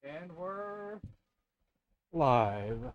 And we're live.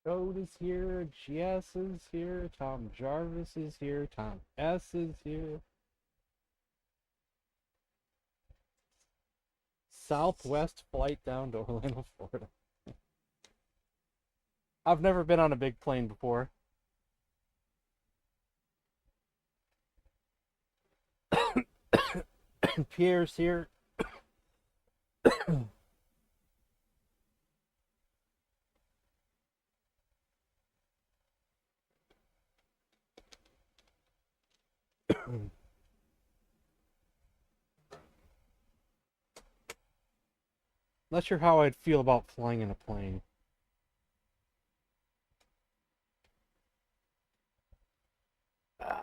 Code is here, GS is here, Tom Jarvis is here, Tom S is here. Southwest flight down to Orlando, Florida. I've never been on a big plane before. Pierre's here. Not sure how I'd feel about flying in a plane. The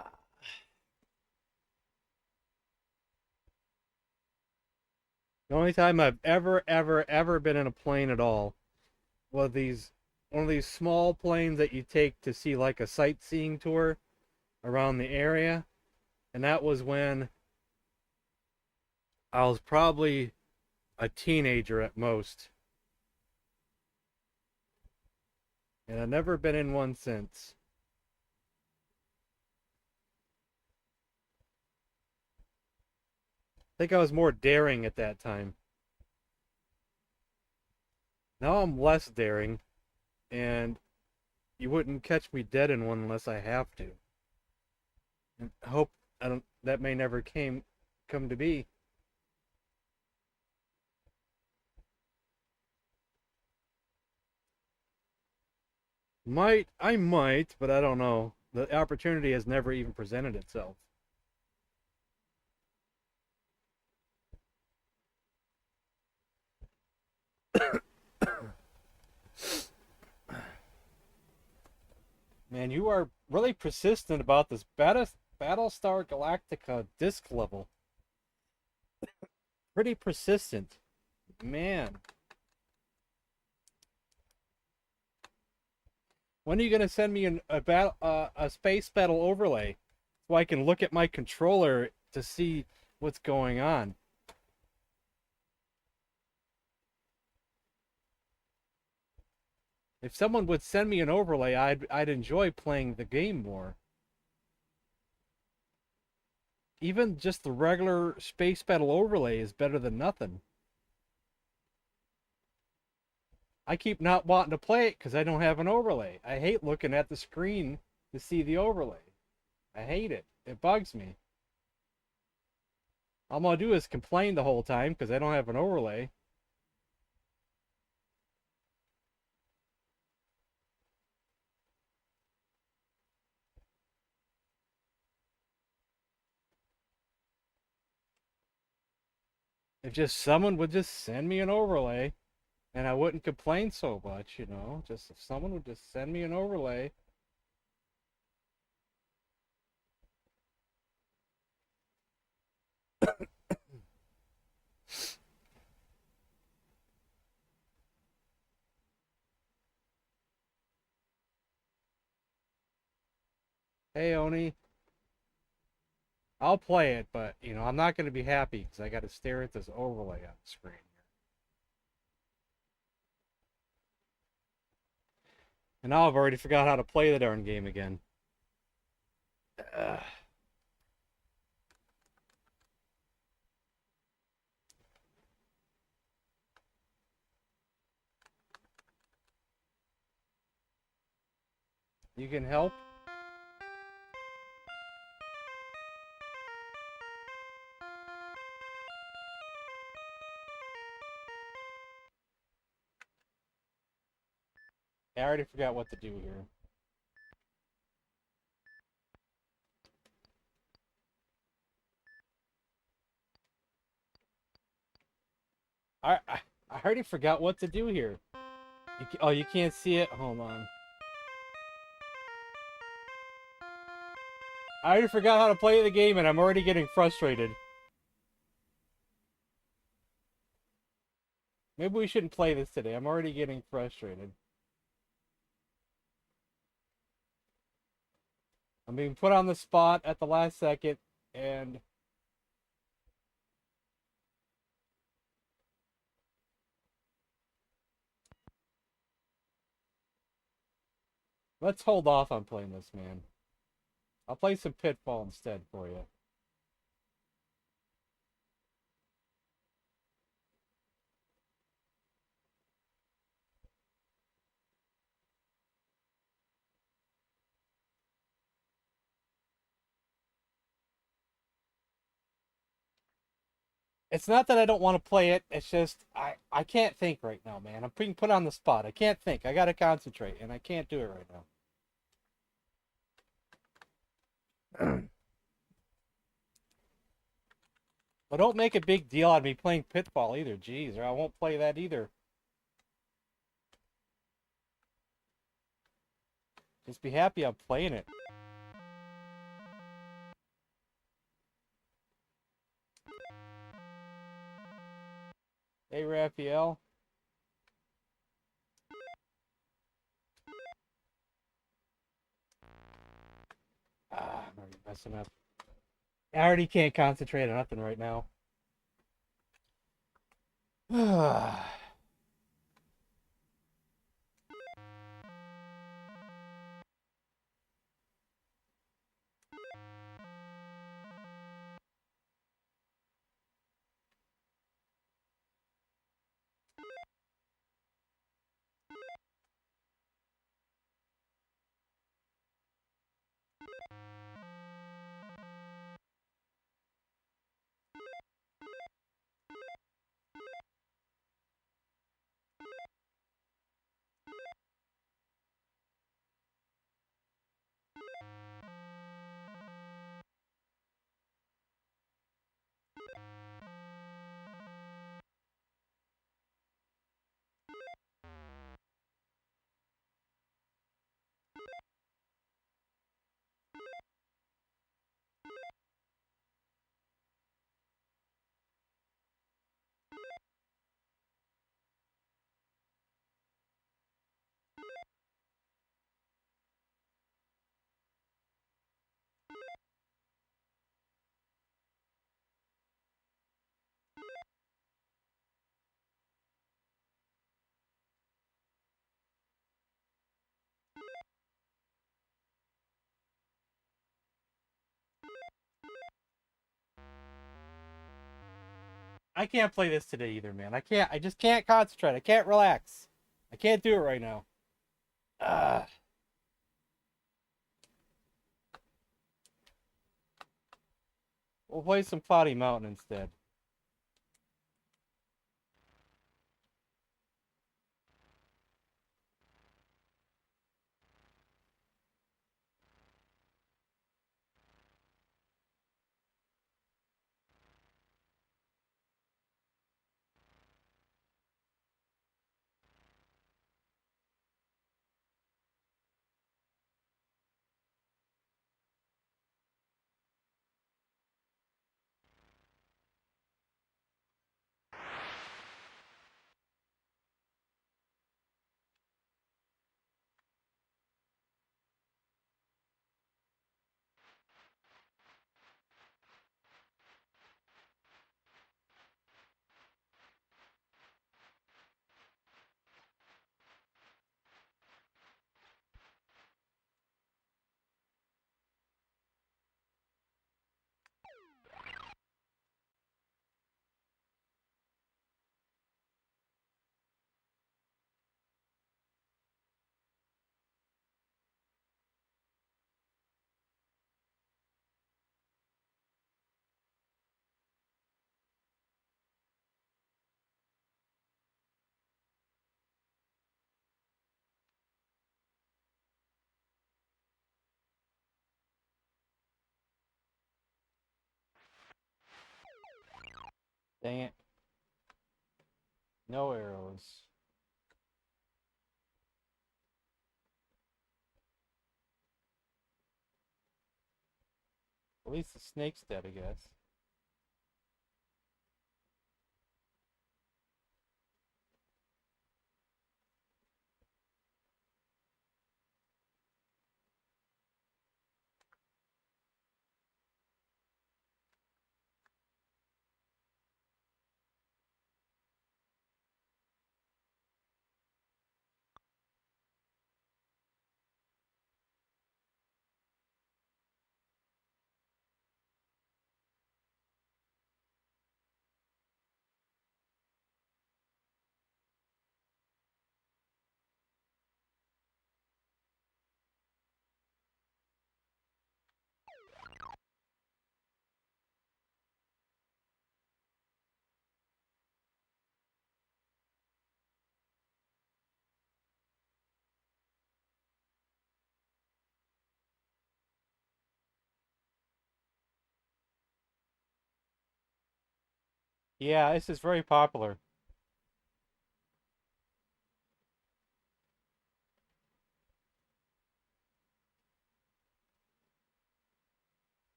only time I've ever been in a plane at all was one of these small planes that you take to see like a sightseeing tour around the area. And that was when I was probably a teenager at most. And I've never been in one since. I think I was more daring at that time. Now I'm less daring, and you wouldn't catch me dead in one unless I have to. And I hope I don't that may never come to be. I might, but I don't know. The opportunity has never even presented itself. Man, you are really persistent about this Battlestar Galactica disc level. Pretty persistent. Man. When are you going to send me a space battle overlay so I can look at my controller to see what's going on? If someone would send me an overlay, I'd enjoy playing the game more. Even just the regular space battle overlay is better than nothing. I keep not wanting to play it because I don't have an overlay. I hate looking at the screen to see the overlay. I hate it. It bugs me. All I'm gonna do is complain the whole time because I don't have an overlay. If just someone would just send me an overlay and I wouldn't complain so much, you know, just if someone would just send me an overlay. Hey, Oni, I'll play it, but, you know, I'm not going to be happy because I got to stare at this overlay on the screen. And now I've already forgot how to play the darn game again. Ugh. You can help? I already forgot what to do here. I already forgot what to do here. Oh, you can't see it? Hold on. I already forgot how to play the game and I'm already getting frustrated. Maybe we shouldn't play this today. I'm already getting frustrated. I'm being put on the spot at the last second and let's hold off on playing this, man. I'll play some Pitfall instead for you. It's not that I don't want to play it. It's just I can't think right now, man. I'm being put on the spot. I can't think. I gotta concentrate, and I can't do it right now. But don't make a big deal out of me playing Pitfall either. Jeez, or I won't play that either. Just be happy I'm playing it. Hey, Raphael. I'm already messing up. I already can't concentrate on nothing right now. I can't play this today either, man. I can't. I just can't concentrate. I can't relax. I can't do it right now. Uh, we'll play some Cloudy Mountain instead. Dang it. No arrows. At least the snake's dead, I guess. Yeah, this is very popular.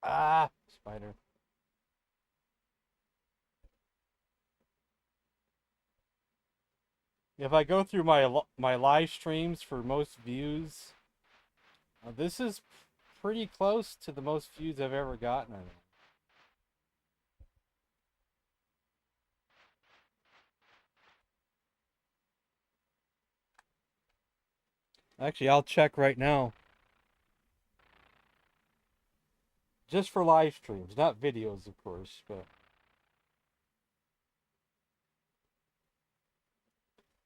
Ah, spider. If I go through my live streams for most views, this is pretty close to the most views I've ever gotten. I think. Actually, I'll check right now. Just for live streams, not videos, of course, but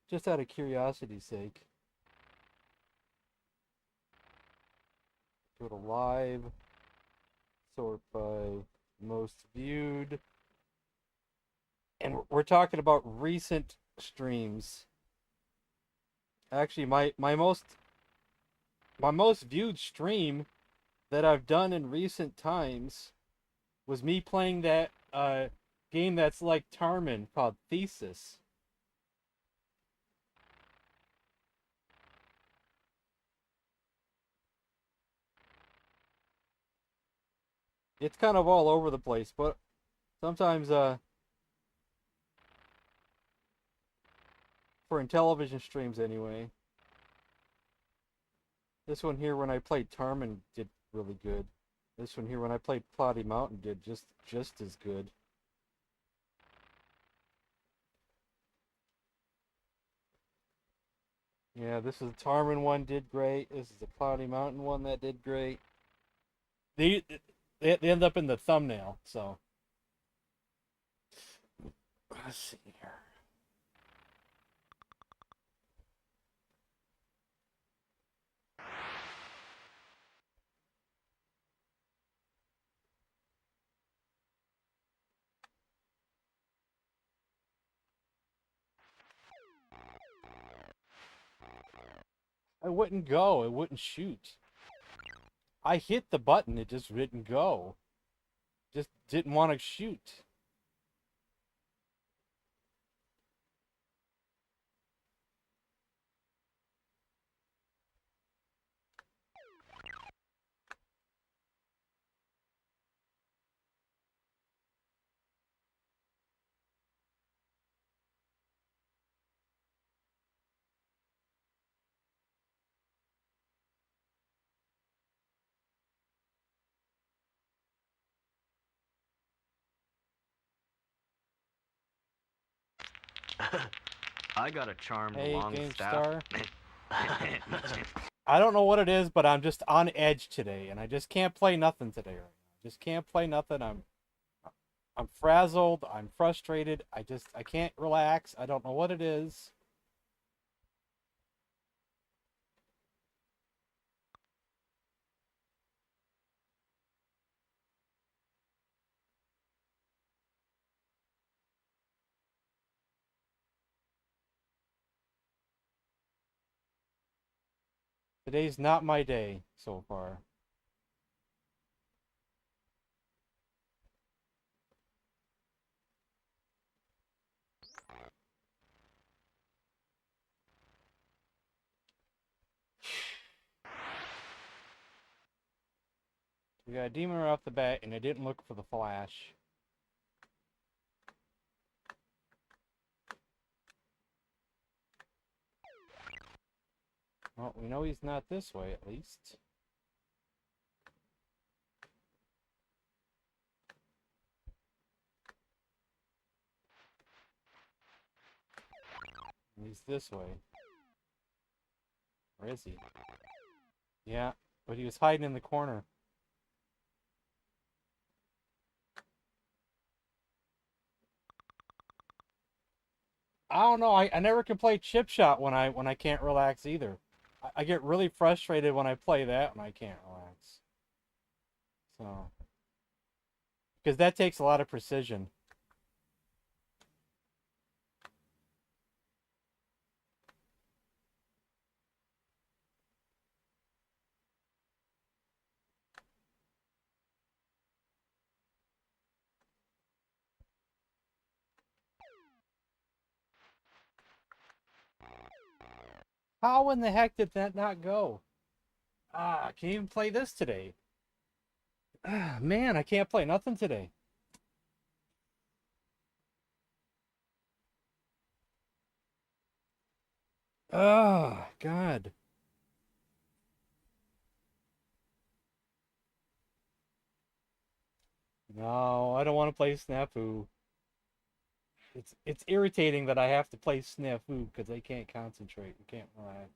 just out of curiosity's sake. Go to live, sort by most viewed, and we're talking about recent streams. Actually, my most viewed stream that I've done in recent times was me playing that game that's like Tarman called Thesis. It's kind of all over the place, but sometimes for Intellivision streams anyway. This one here when I played Tarman did really good. This one here when I played Cloudy Mountain did just as good. Yeah, this is the Tarman one did great. This is the Cloudy Mountain one that did great. They they end up in the thumbnail, so let's see here. I wouldn't go. It wouldn't shoot. I hit the button. It just didn't go. Just didn't want to shoot. I got a charmed Hey, long staff. GameStar. I don't know what it is, but I'm just on edge today, and I just can't play nothing today right now. Just can't play nothing. I'm frazzled. I'm frustrated. I can't relax. I don't know what it is. Today's not my day so far. We got a demon right off the bat, and I didn't look for the flash. Well, we know he's not this way, at least. He's this way. Where is he? Yeah, but he was hiding in the corner. I don't know. I never can play chip shot when I can't relax either. I get really frustrated when I play that when I can't relax. So, because that takes a lot of precision. How in the heck did that not go? Ah, I can't even play this today. Ah, man, I can't play nothing today. Oh, God. No, I don't want to play Snafu. It's irritating that I have to play Snafu because I can't concentrate and can't relax.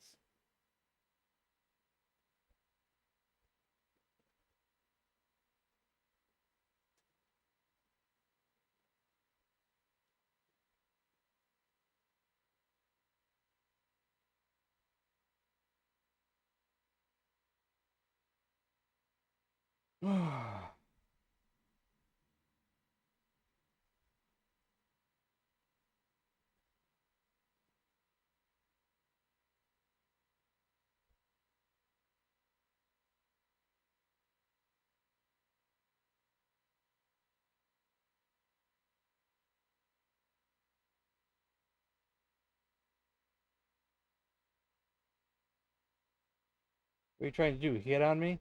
What are you trying to do? Hit on me?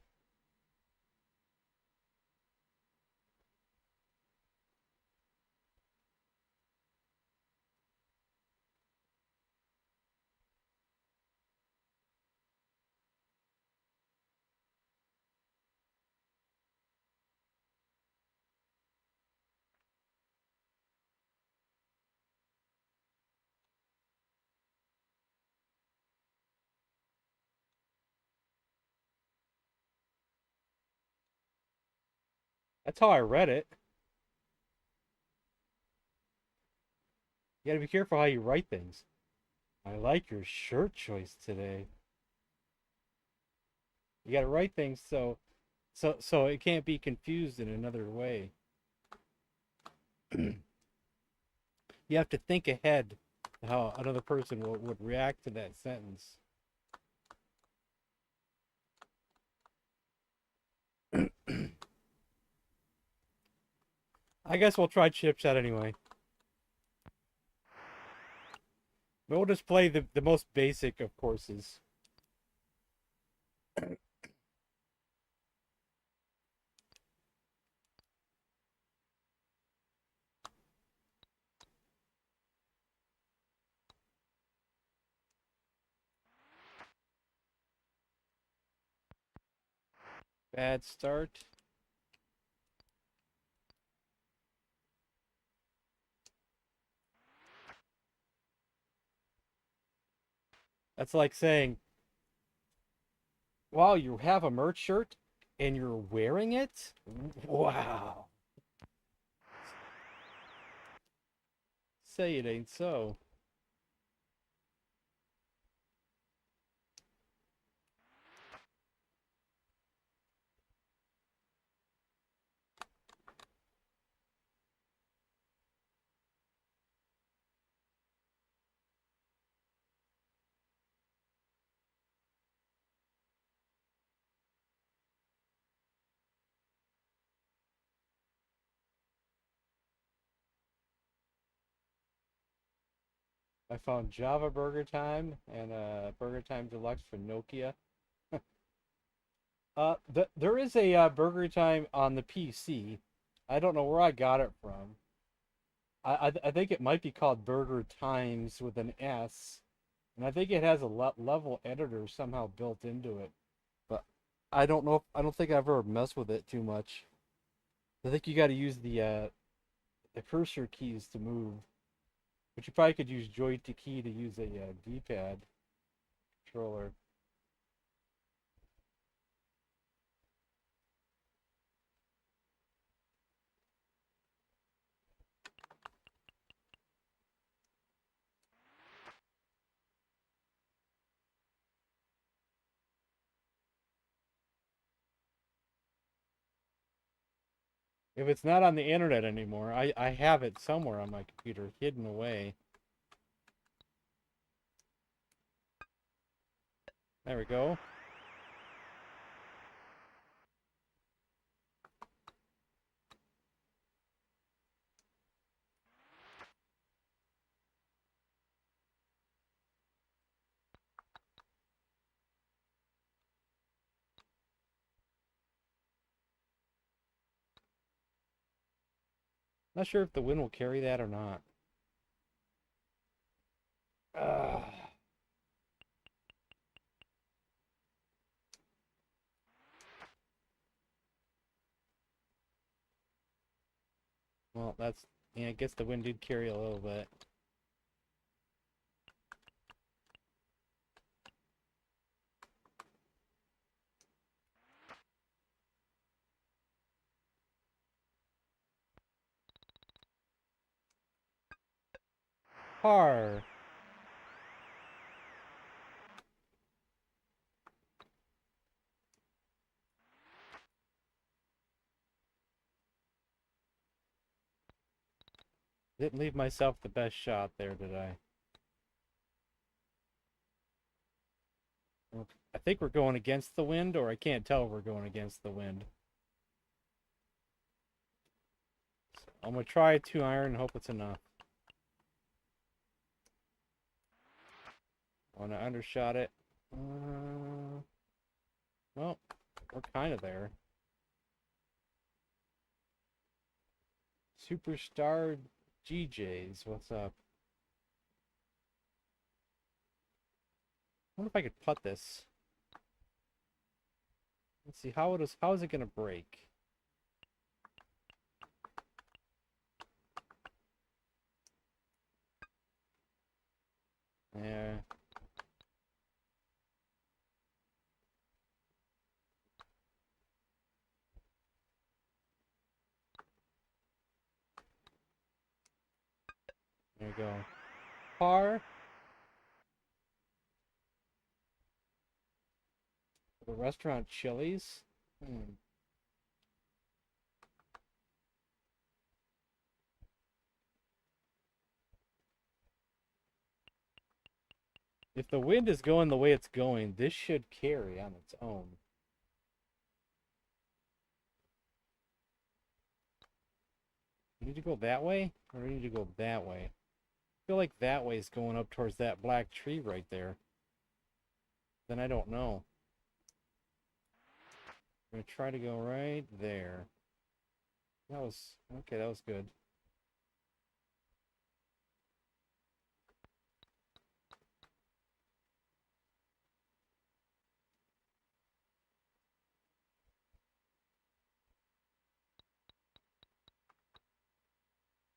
That's how I read it. You gotta be careful how you write things. I like your shirt choice today. You gotta write things so it can't be confused in another way. You have to think ahead how another person would react to that sentence. I guess we'll try chip shot anyway. But we'll just play the most basic of courses. Bad start. That's like saying, wow, you have a merch shirt and you're wearing it? Wow. Say it ain't so. I found Java Burger Time and Burger Time Deluxe for Nokia. There is a Burger Time on the PC. I don't know where I got it from. I think it might be called Burger Times with an S, and I think it has a level editor somehow built into it. But I don't know. I don't think I've ever messed with it too much. I think you got to use the cursor keys to move, but you probably could use Joy to key to use a D-pad controller. If it's not on the internet anymore, I have it somewhere on my computer, hidden away. There we go. Not sure if the wind will carry that or not. Uh, well, yeah, I guess the wind did carry a little bit. Har. Didn't leave myself the best shot there, did I? I think we're going against the wind, or I can't tell if we're going against the wind. So I'm going to try a 2-iron and hope it's enough. I want to undershot it. Well, we're kind of there. Superstar GJs, what's up? I wonder if I could putt this. Let's see, how is it gonna break? Yeah. There you go. Par. The restaurant Chili's. If the wind is going the way it's going, this should carry on its own. You need to go that way? Or do you need to go that way? I feel like that way is going up towards that black tree right there. Then I don't know. I'm going to try to go right there. That was... Okay, that was good.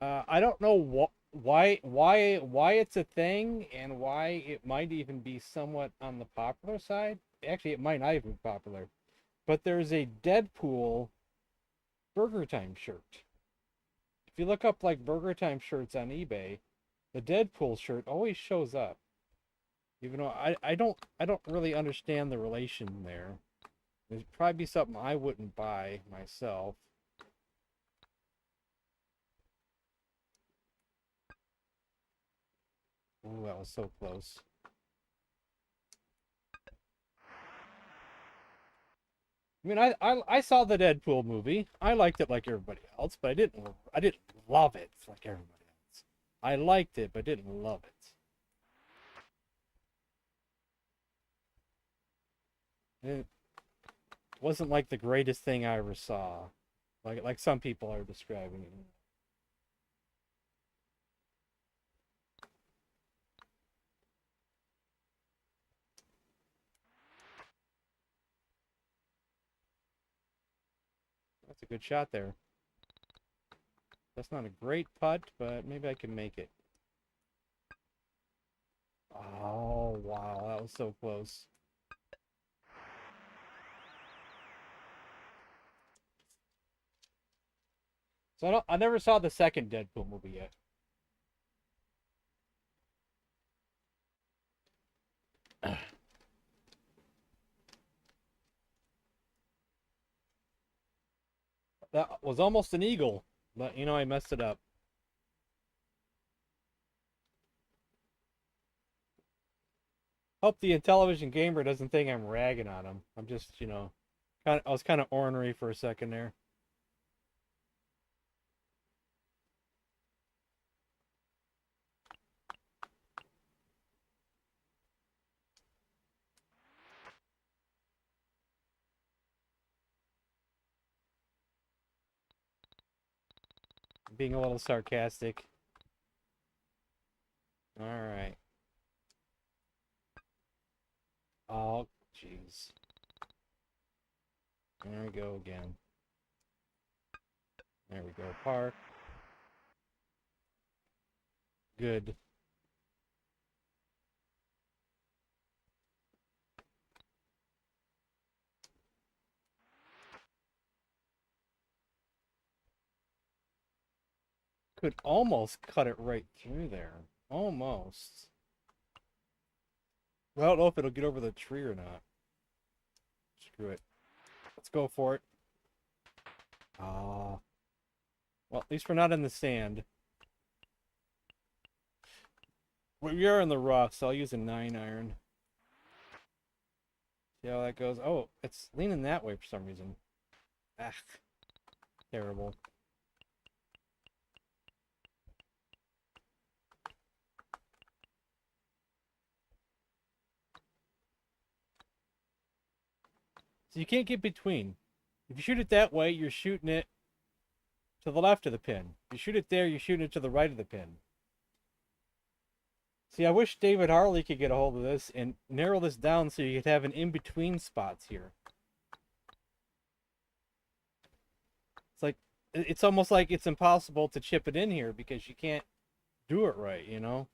I don't know why it's a thing and why it might even be somewhat on the popular side. Actually, it might not even be popular. But there's a Deadpool Burger Time shirt. If you look up like Burger Time shirts on eBay, the Deadpool shirt always shows up. Even though I don't really understand the relation there. It'd probably be something I wouldn't buy myself. Ooh, that was so close. I mean, I saw the Deadpool movie. I liked it like everybody else, but I didn't love it like everybody else. I liked it, but didn't love it. And wasn't like the greatest thing I ever saw. Like some people are describing it. That's a good shot there. That's not a great putt, but maybe I can make it. Oh, wow, that was so close. So I never saw the second Deadpool movie yet. That was almost an eagle, but you know I messed it up. Hope the Intellivision gamer doesn't think I'm ragging on him. I'm just, I was kind of ornery for a second there. Being a little sarcastic. All right. Oh, jeez. There we go again. There we go. Park. Good. Could almost cut it right through there. Almost. I don't know if it'll get over the tree or not. Screw it. Let's go for it. Ah. Well, at least we're not in the sand. We are in the rough, so I'll use a 9-iron. See how that goes. Oh, it's leaning that way for some reason. Ah, terrible. So you can't get between. If you shoot it that way, you're shooting it to the left of the pin. If you shoot it there, you're shooting it to the right of the pin. See, I wish David Harley could get a hold of this and narrow this down so you could have an in-between spots here. It's like, it's almost like it's impossible to chip it in here because you can't do it right, you know?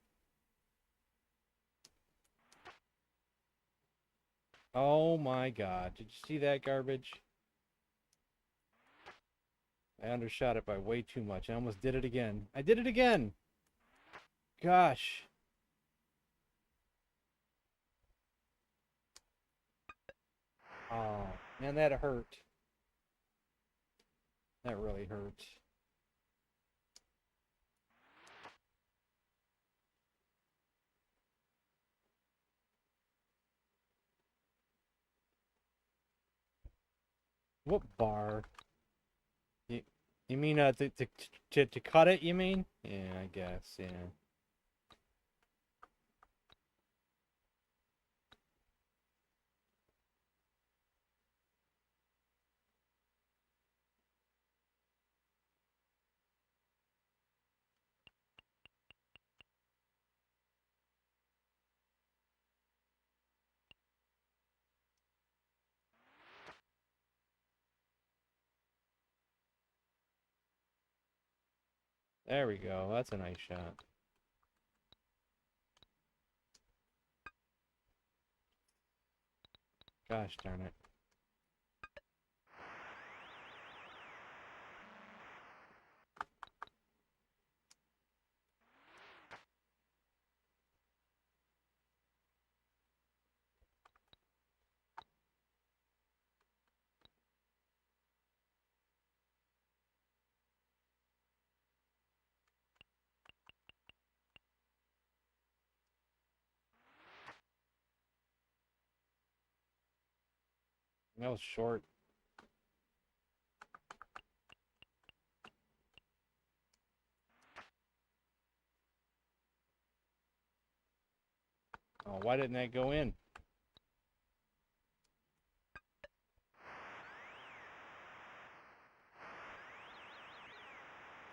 Oh my god. Did you see that garbage? I undershot it by way too much. I almost did it again. I did it again! Gosh. Oh, man, that hurt. That really hurt. What bar? You, you mean to cut it, you mean? Yeah, I guess, yeah. There we go. That's a nice shot. Gosh darn it. That was short. Oh, why didn't that go in?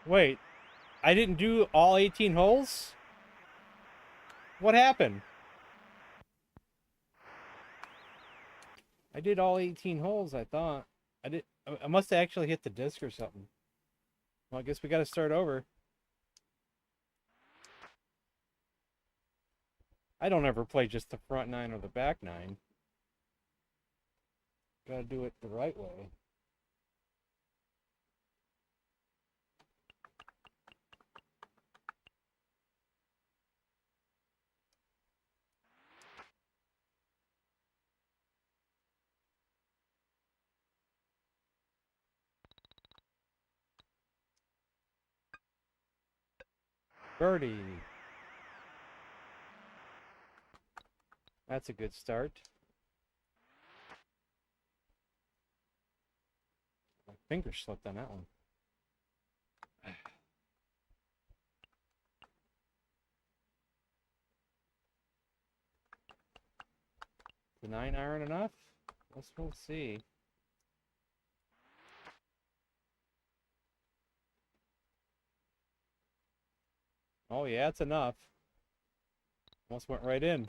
Wait, I didn't do all 18 holes? What happened? I did all 18 holes, I thought. I did. I must have actually hit the disc or something. Well, I guess we got to start over. I don't ever play just the front nine or the back nine. Got to do it the right way. Birdie. That's a good start. My finger slipped on that one. The 9 iron enough? We'll see. Oh yeah, it's enough. Almost went right in.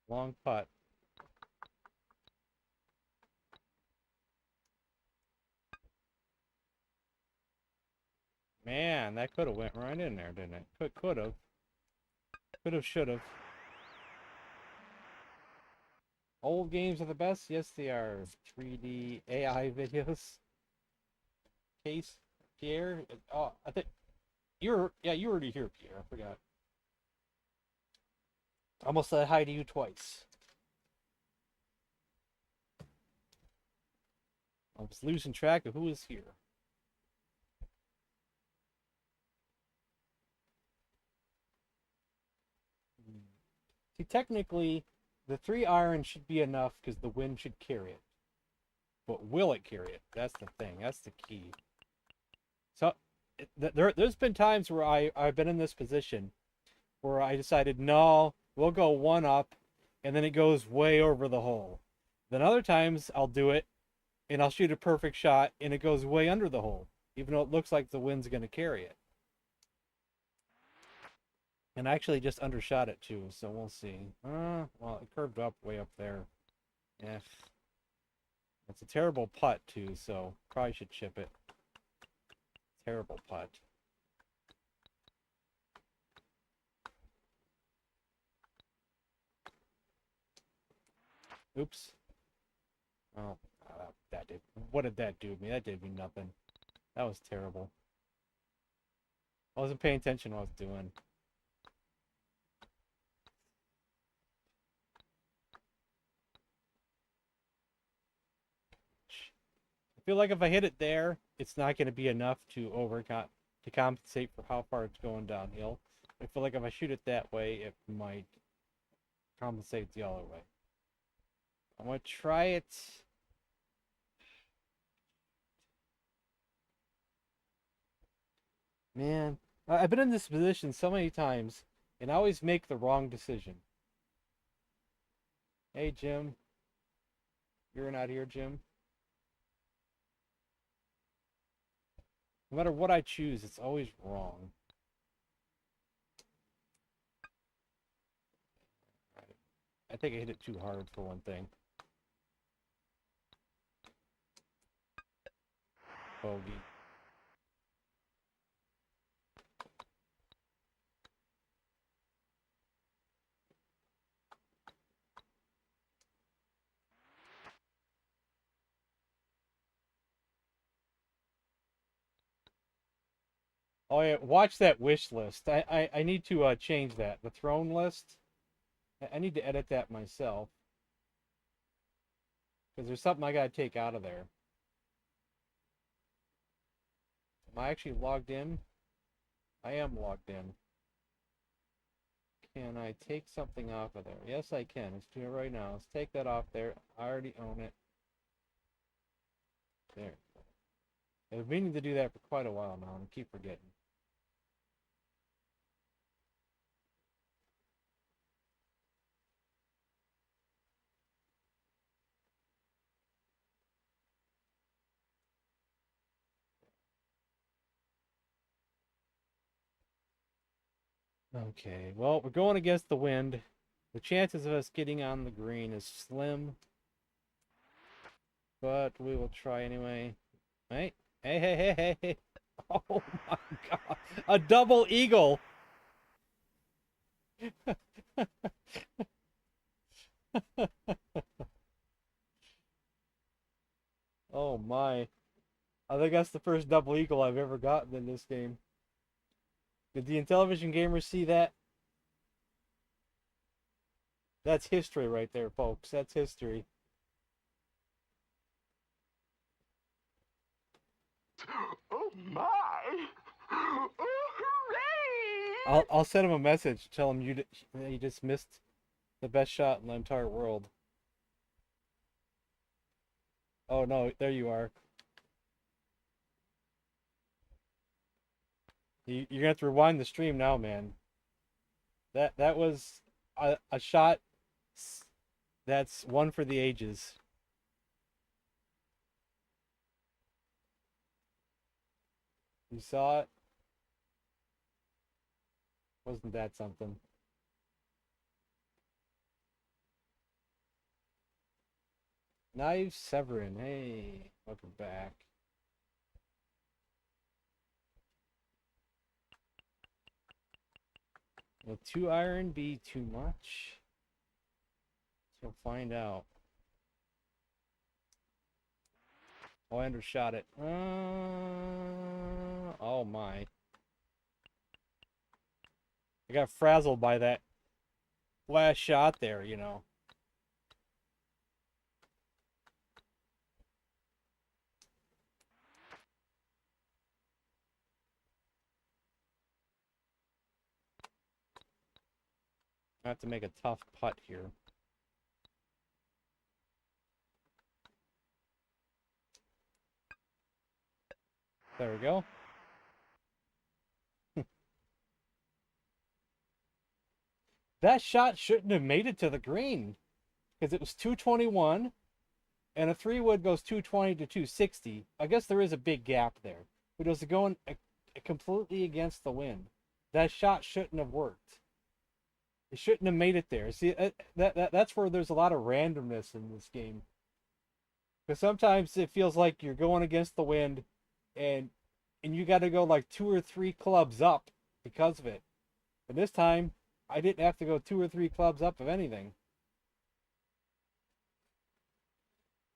Long putt. Man, that could have went right in there, didn't it? Could have. Could have, should have. Old games are the best? Yes, they are. 3D AI videos. Case, Pierre? Oh, I think you already here, Pierre. I forgot. Almost said hi to you twice. I was losing track of who is here. See, technically, the 3 iron should be enough because the wind should carry it. But will it carry it? That's the thing. That's the key. So there's been times where I've been in this position where I decided, no, we'll go one up, and then it goes way over the hole. Then other times I'll do it, and I'll shoot a perfect shot, and it goes way under the hole, even though it looks like the wind's going to carry it. And I actually just undershot it too, so we'll see. Well, it curved up way up there. Yeah, it's a terrible putt too, so probably should chip it. Terrible putt. Oops. Oh, that did. What did that do to me? That did me nothing. That was terrible. I wasn't paying attention to what I was doing. I feel like if I hit it there, it's not going to be enough to compensate for how far it's going downhill. I feel like if I shoot it that way, it might compensate the other way. I'm going to try it. Man, I've been in this position so many times, and I always make the wrong decision. Hey, Jim. You're not here, Jim. No matter what I choose, it's always wrong. I think I hit it too hard for one thing. Bogey. Oh yeah, watch that wish list. I need to change that. The throne list. I need to edit that myself because there's something I gotta take out of there. Am I actually logged in? I am logged in. Can I take something off of there? Yes, I can. Let's do it right now. Let's take that off there. I already own it. There. I've been meaning to do that for quite a while now, and I keep forgetting. Okay, well, we're going against the wind. The chances of us getting on the green is slim, but we will try anyway. Hey, hey, hey, hey, hey, hey. Oh my god. A double eagle. Oh my. I think that's the first double eagle I've ever gotten in this game. Did the Intellivision gamers see that? That's history right there, folks. That's history. Oh my! Oh, hooray! I'll send him a message. Tell him you just missed the best shot in the entire world. Oh no, there you are. You're gonna have to rewind the stream now, man. That was a shot that's one for the ages. You saw it? Wasn't that something? Knives Severin. Hey, welcome back. Will 2 iron be too much? We'll find out. Oh, I undershot it. Oh my. I got frazzled by that last shot there, you know. I have to make a tough putt here. There we go. That shot shouldn't have made it to the green because it was 221 and a 3-wood goes 220 to 260. I guess there is a big gap there. But it was going completely against the wind. That shot shouldn't have worked. It shouldn't have made it there. See, that's where there's a lot of randomness in this game. Because sometimes it feels like you're going against the wind and you got to go like 2 or 3 clubs up because of it. But this time, I didn't have to go 2 or 3 clubs up of anything.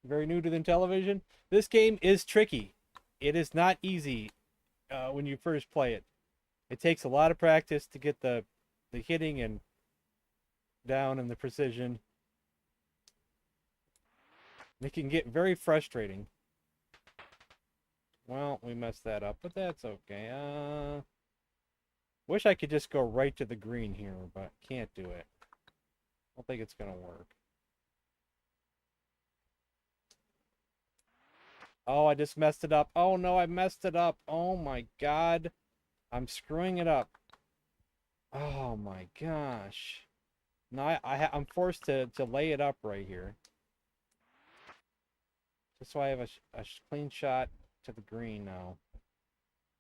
Very new to the Intellivision. This game is tricky. It is not easy when you first play it. It takes a lot of practice to get the hitting and down and the precision. It can get very frustrating. Well, we messed that up, but that's okay. Wish I could just go right to the green here, but can't do it. I don't think it's gonna work. Oh, I just messed it up. Oh no, I messed it up. Oh my god. I'm screwing it up. Oh my gosh. No, I'm forced to lay it up right here. Just so I have a clean shot to the green now.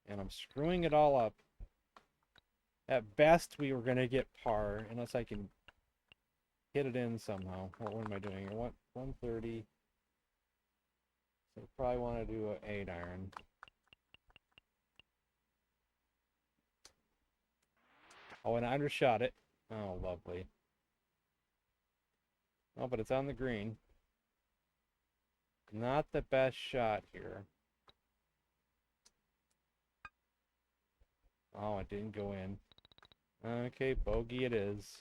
And I'm screwing it all up. At best, we were going to get par, unless I can hit it in somehow. What am I doing here? What? 130. So probably want to do an 8-iron. Oh, and I undershot it. Oh, lovely. Oh, but it's on the green. Not the best shot here. Oh, it didn't go in. Okay, bogey it is.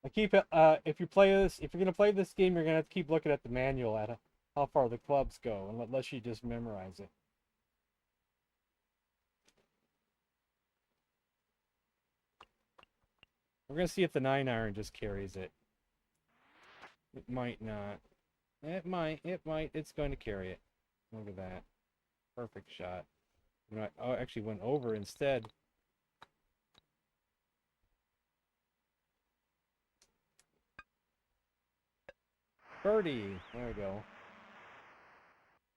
I keep if you play this, if you're gonna play this game, you're gonna have to keep looking at the manual at how far the clubs go, unless you just memorize it. We're gonna see if the 9-iron just carries it. It might not. It might. It might. It's going to carry it. Look at that. Perfect shot. You know, I actually went over instead. Birdie. There we go.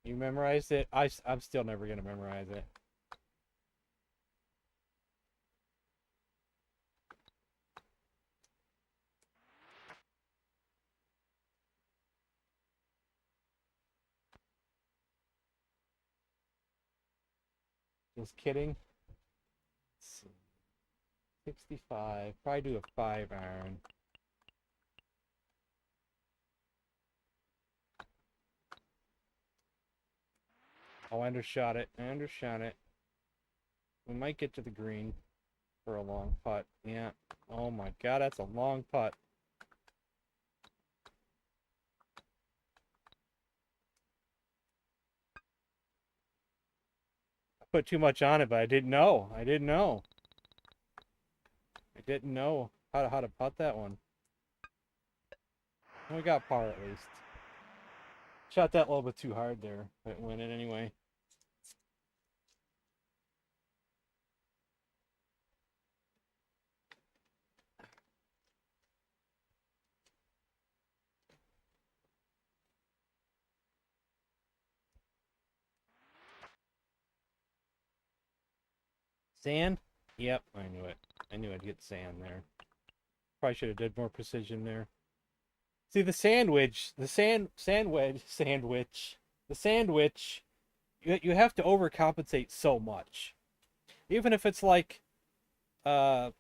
You memorized it? I'm still never going to memorize it. Just kidding. 65. Probably do a 5-iron. Oh, I undershot it. I undershot it. We might get to the green for a long putt. Yeah. Oh my god, that's a long putt. I put too much on it, but I didn't know. I didn't know. I didn't know how to putt that one. We got par at least. Shot that a little bit too hard there, but it went in anyway. Sand? Yep, I knew it. I knew I'd get sand there. Probably should have did more precision there. See the sandwich, the sandwich. You have to overcompensate so much. Even if it's like uh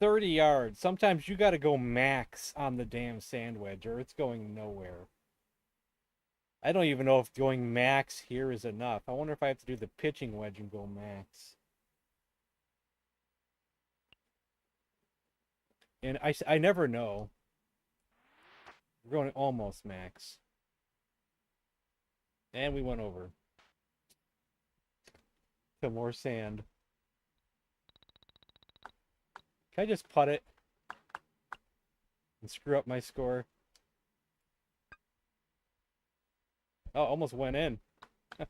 30 yards, sometimes you got to go max on the damn sandwich or it's going nowhere. I don't even know if going max here is enough. I wonder if I have to do the pitching wedge and go max. And I never know. We're going almost max. And we went over. To more sand. Can I just putt it? And screw up my score? Oh, almost went in. There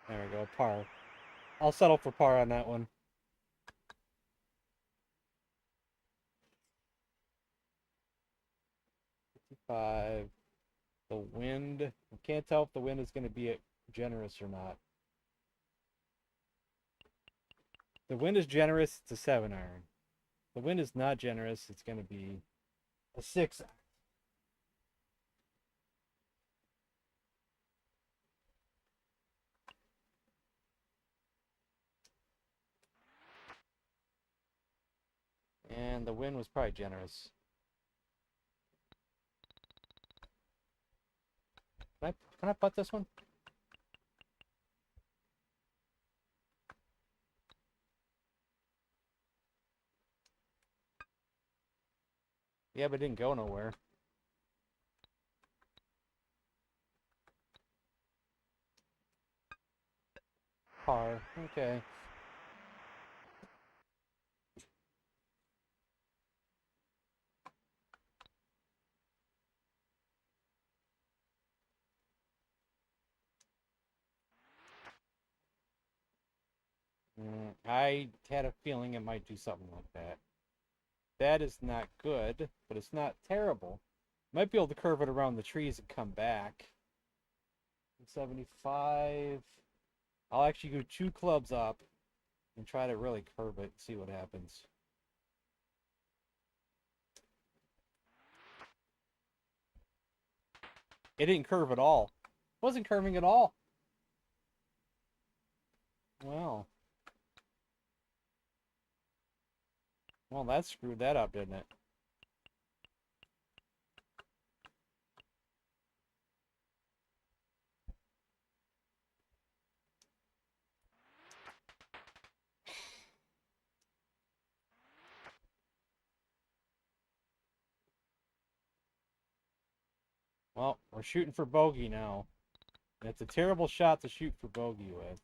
we go, par. I'll settle for par on that one. Five. The wind. I can't tell if the wind is going to be generous or not. The wind is generous, it's a 7-iron. The wind is not generous, it's going to be a 6. And the wind was probably generous. Can I putt this one? Yeah, but it didn't go nowhere. Par. Okay. I had a feeling it might do something like that. That is not good, but it's not terrible. Might be able to curve it around the trees and come back. 75. I'll actually go 2 clubs up and try to really curve it and see what happens. It didn't curve at all. It wasn't curving at all. Well. Well, that screwed that up, didn't it? Well, we're shooting for bogey now. And it's a terrible shot to shoot for bogey with.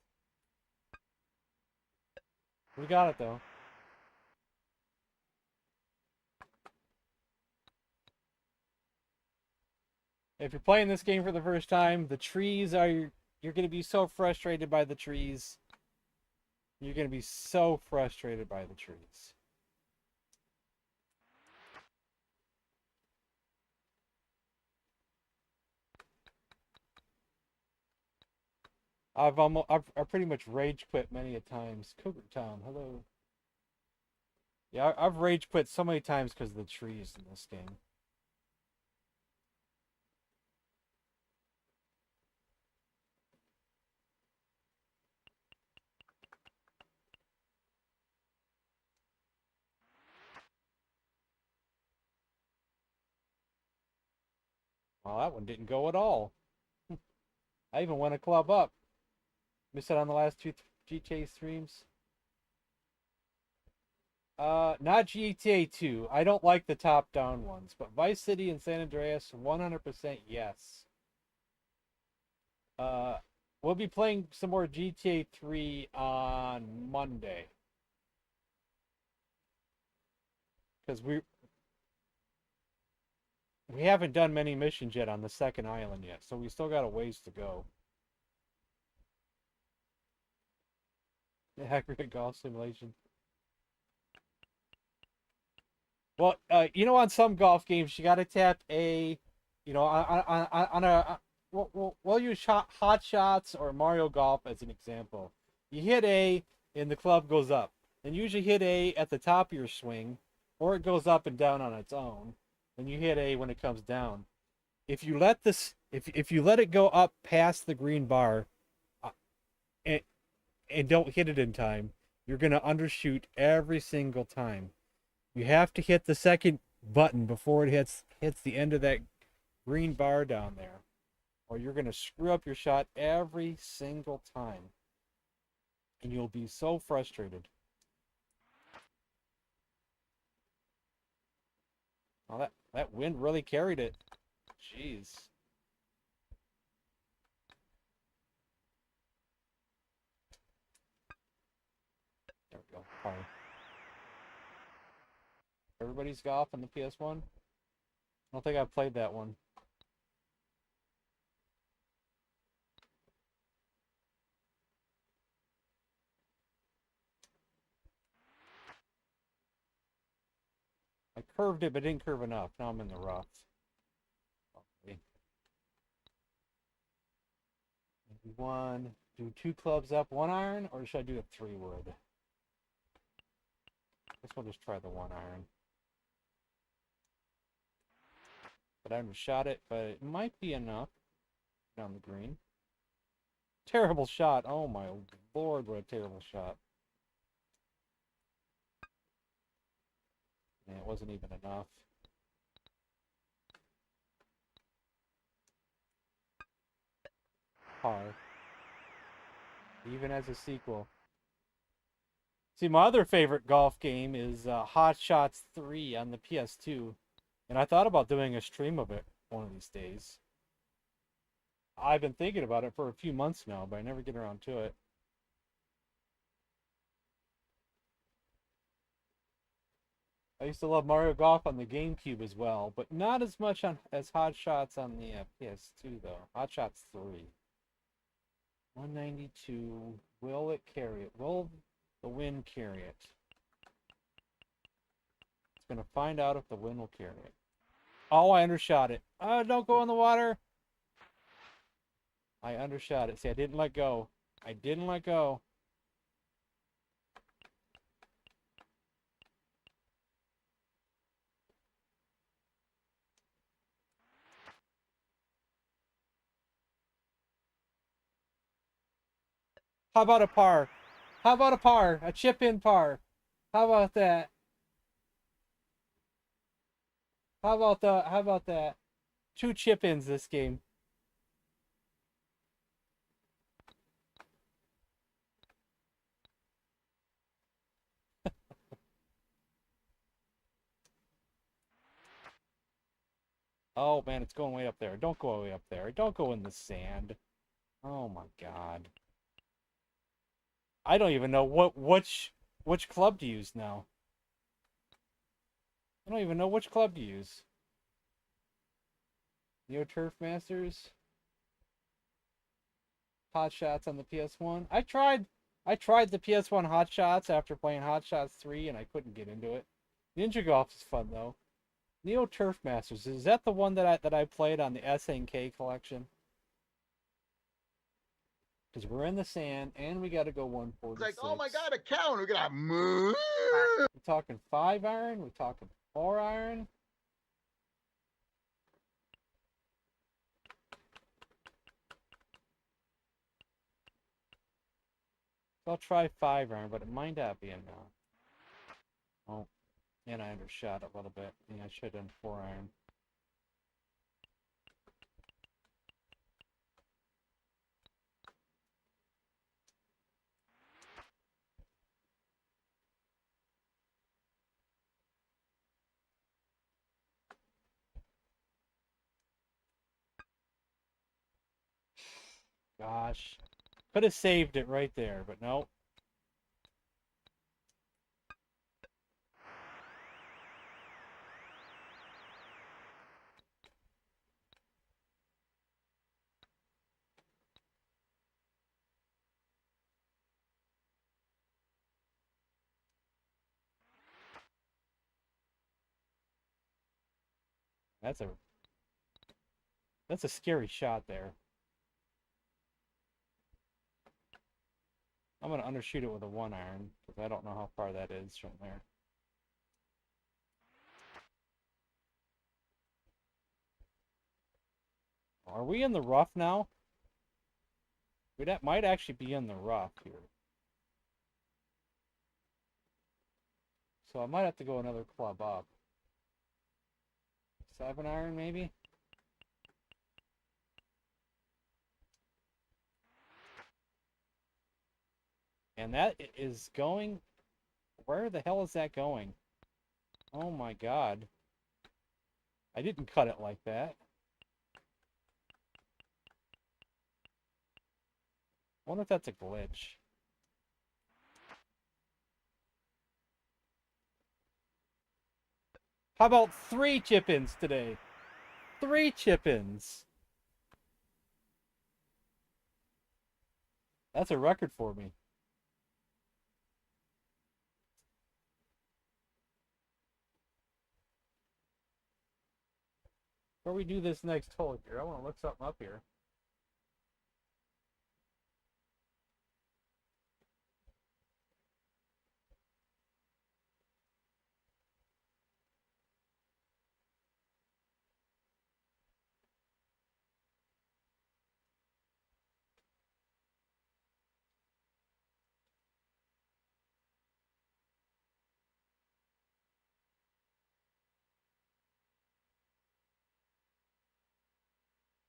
We got it though. If you're playing this game for the first time, the trees are you're going to be so frustrated by the trees. You're going to be so frustrated by the trees. I've pretty much rage quit many a times. Cougar Town, hello. Yeah, I've rage quit so many times because of the trees in this game. Well, that one didn't go at all. I even went a club up. Missed it on the last two GTA streams. Not GTA 2. I don't like the top-down ones, but Vice City and San Andreas, 100% yes. Uh, we'll be playing some more GTA 3 on Monday. Because we haven't done many missions yet on the second island yet, so we still got a ways to go. Accurate golf simulation. Well, on some golf games, you got to tap A, on a. We'll use hot shots or Mario Golf as an example. You hit A, and the club goes up. And usually hit A at the top of your swing, or it goes up and down on its own. And you hit A when it comes down. If you let if you let it go up past the green bar, uh, and don't hit it in time, you're gonna undershoot every single time. You have to hit the second button before it hits the end of that green bar down there, or you're gonna screw up your shot every single time, and you'll be so frustrated. Oh, that wind really carried it. Jeez. There we go. Par. Everybody's golf on the PS1. I don't think I've played that one. I curved it, but didn't curve enough. Now I'm in the rough. Okay. Maybe one. Do two clubs up, one iron, or should I do a 3-wood? Guess we'll just try the 1 iron. But I haven't shot it, but it might be enough down the green. Terrible shot. Oh my lord, what a terrible shot. And it wasn't even enough. Par. Even as a sequel. See, my other favorite golf game is Hot Shots 3 on the PS2. And I thought about doing a stream of it one of these days. I've been thinking about it for a few months now, but I never get around to it. I used to love Mario Golf on the GameCube as well, but not as much as Hot Shots on the PS2 though. Hot Shots 3. 192. Will it carry it? Will the wind carry it? It's gonna find out if the wind will carry it. Oh, I undershot it. Don't go in the water. I undershot it. See, I didn't let go. I didn't let go. How about a par? How about a par? A chip in par. How about that? How about that? Two chip ins this game. Oh man, it's going way up there. Don't go way up there. Don't go in the sand. Oh my god. I don't even know which club to use now. I don't even know which club to use. Neo Turf Masters, Hot Shots on the PS1. I tried the PS1 Hot Shots after playing Hot Shots 3 and I couldn't get into it. Ninja Golf is fun though. Neo Turf Masters, is that the one that I played on the SNK collection? Because we're in the sand and we got to go It's like, 146. oh my god, a cow, and we got move. We're talking 5-iron. We're talking 4-iron. So I'll try 5-iron, but it might not be enough. Oh, and I undershot a little bit. Yeah, I should have done 4-iron. Gosh. Could have saved it right there, but nope. That's a that's a scary shot there. I'm gonna undershoot it with a 1-iron because I don't know how far that is from there. Are we in the rough now? We might actually be in the rough here. So I might have to go another club up. 7-iron maybe? And that is going... Where the hell is that going? Oh my god. I didn't cut it like that. I wonder if that's a glitch. How about 3 chip-ins today? 3 chip-ins. That's a record for me. Before we do this next hole here, I want to look something up here.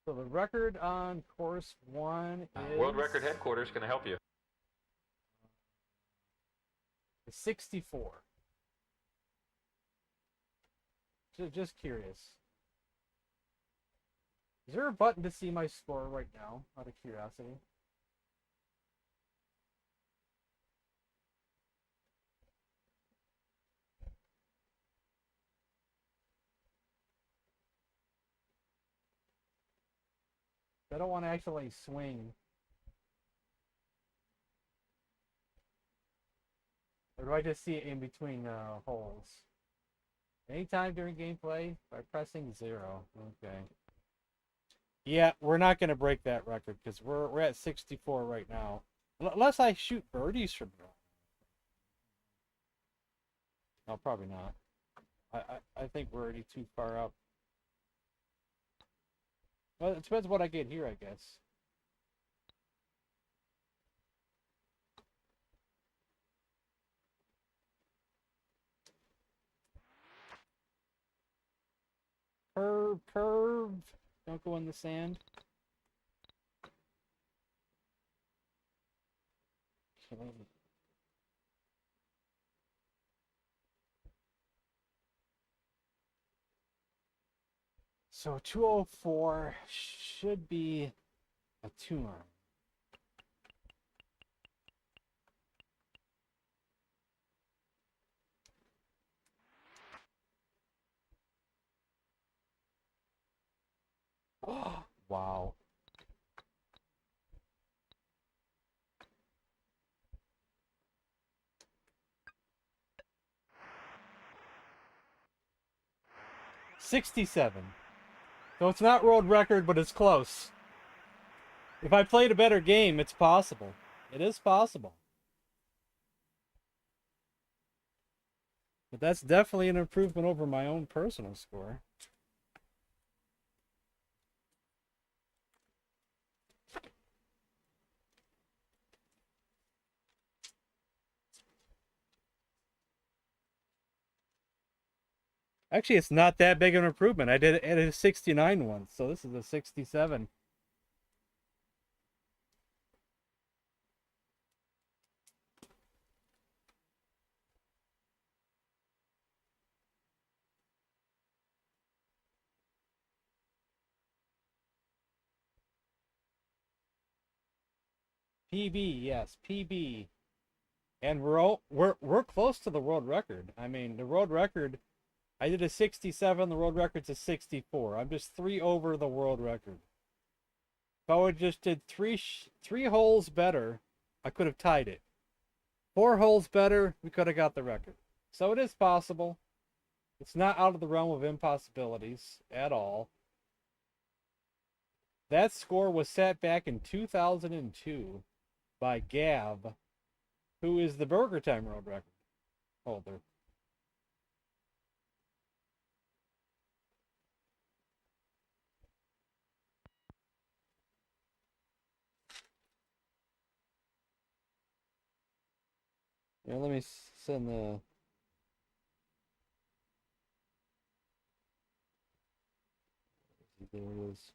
So the record on course 1 is... World Record Headquarters, can I help you? 64. Just curious. Is there a button to see my score right now, out of curiosity? I don't want to actually swing. Or do I just see it in between holes? Anytime during gameplay by pressing 0. Okay. Yeah, we're not going to break that record because we're at 64 right now. Unless I shoot birdies from there. No, probably not. I think we're already too far up. Well, it depends what I get here, I guess. Curve, curve. Don't go in the sand. Okay. So 204 should be a 2-arm. Oh, wow. $67. So it's not world record, but it's close. If I played a better game, it's possible. It is possible. But that's definitely an improvement over my own personal score. Actually, it's not that big of an improvement. I did a 69 once, so this is a 67. PB, yes, PB. And we're close to the world record. I mean, the world record, I did a 67, the world record's a 64. I'm just 3 over the world record. If I would just did three holes better, I could have tied it. 4 holes better, we could have got the record. So it is possible. It's not out of the realm of impossibilities at all. That score was set back in 2002 by Gav, who is the Burger Time world record holder. Yeah, let me send the... There it is.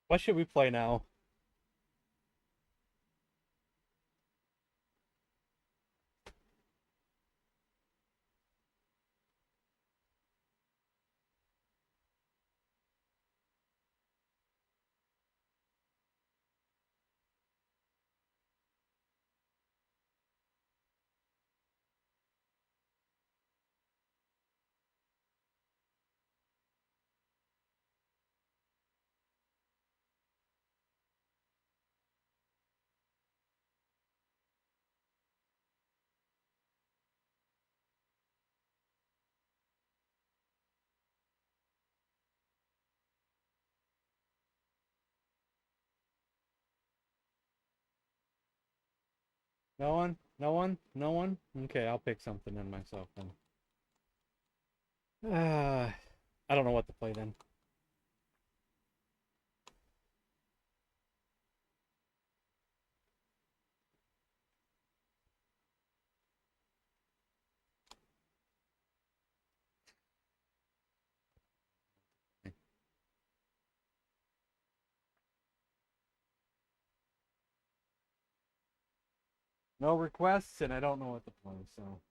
What should we play now? No one? No one? No one? Okay, I'll pick something in myself then. I don't know what to play then. No requests, and I don't know what to play, so...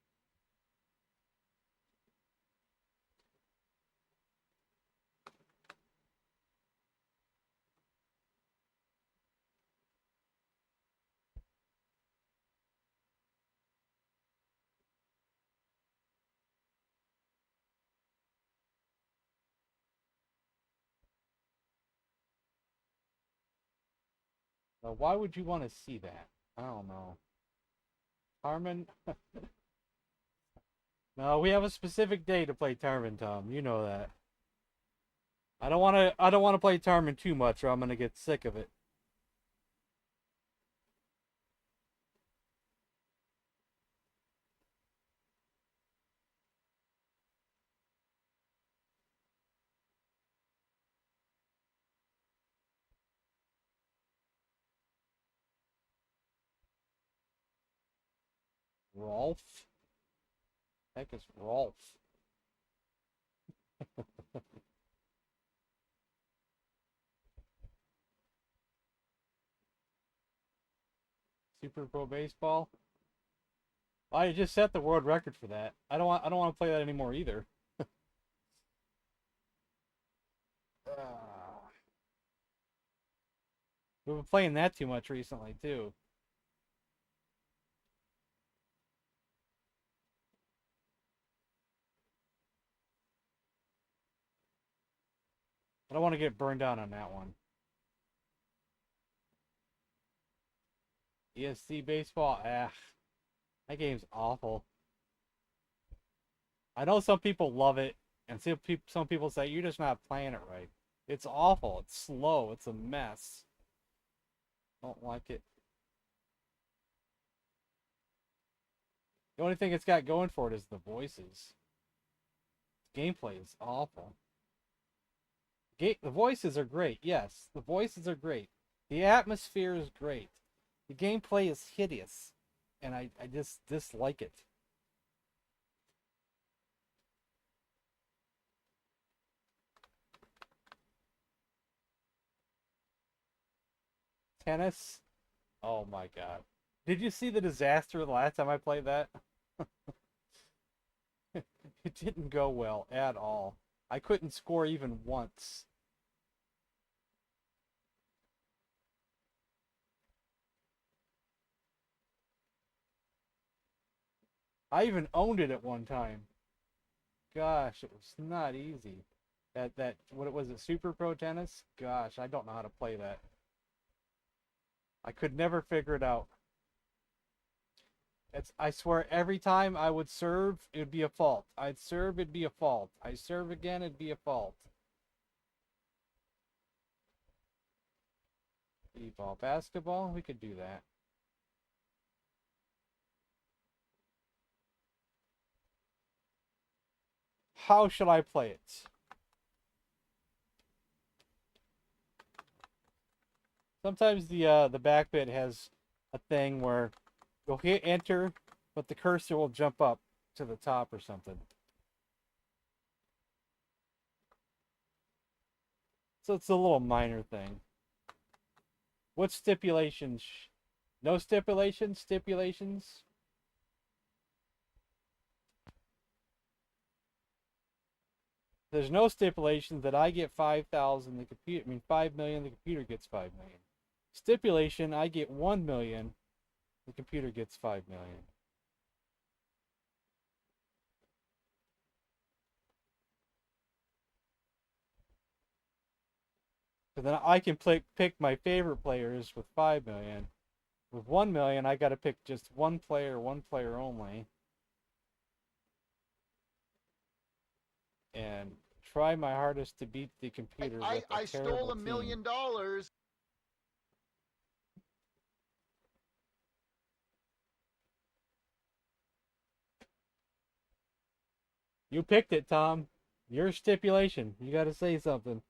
Now, why would you want to see that? I don't know. Tarman? No, we have a specific day to play Tarman, Tom. You know that. I don't want to play tournament too much, or I'm gonna get sick of it. Rolf? Heck is Rolf? Super Pro Baseball? I just set the world record for that. I don't want to play that anymore either. Ah. We've been playing that too much recently too. I don't want to get burned out on that one. ESC baseball, that game's awful. I know some people love it, and some people say you're just not playing it right. It's awful. It's slow. It's a mess. Don't like it. The only thing it's got going for it is the voices. Gameplay is awful. The voices are great. Yes, the voices are great. The atmosphere is great. The gameplay is hideous, and I just dislike it. Tennis? Oh my god. Did you see the disaster the last time I played that? It didn't go well at all. I couldn't score even once. I even owned it at one time. Gosh, it was not easy. That what was it, Super Pro Tennis? Gosh, I don't know how to play that. I could never figure it out. I swear every time I would serve, it would be a fault. I'd serve, it'd be a fault. I serve again, it'd be a fault. B-ball, basketball, we could do that. How should I play it? Sometimes the back bit has a thing where you'll hit enter, but the cursor will jump up to the top or something. So it's a little minor thing. What stipulations? No stipulations? Stipulations? There's no stipulation that I get 5,000, the computer, 5 million, the computer gets 5 million. Stipulation, I get 1 million, the computer gets 5 million. So then I can pick my favorite players with 5 million. With 1 million, I got to pick just one player only. And try my hardest to beat the computer with a I stole terrible $1 million. team. You picked it, Tom. Your stipulation. You got to say something.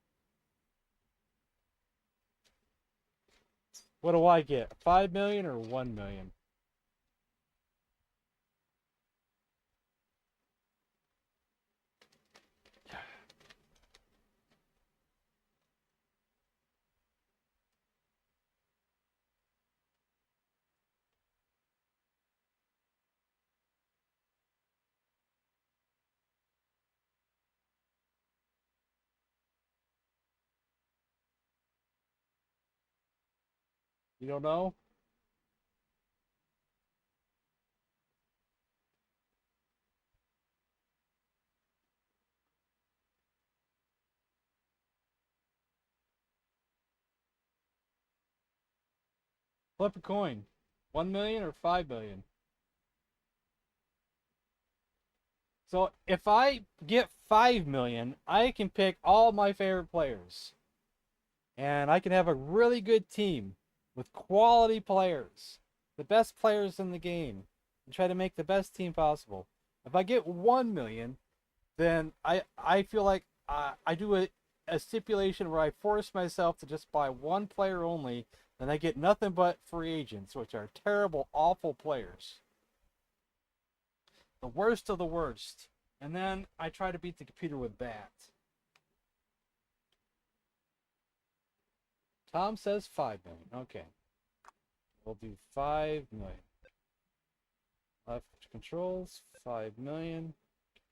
What do I get? 5 million or 1 million? You don't know? Flip a coin. 1 million or 5 million? So if I get 5 million, I can pick all my favorite players. And I can have a really good team with quality players, the best players in the game, and try to make the best team possible. If I get 1 million, then I feel like I do a stipulation where I force myself to just buy one player only, and I get nothing but free agents, which are terrible, awful players. The worst of the worst. And then I try to beat the computer with that. Tom says 5 million. Okay. We'll do 5 million. Left controls, 5 million.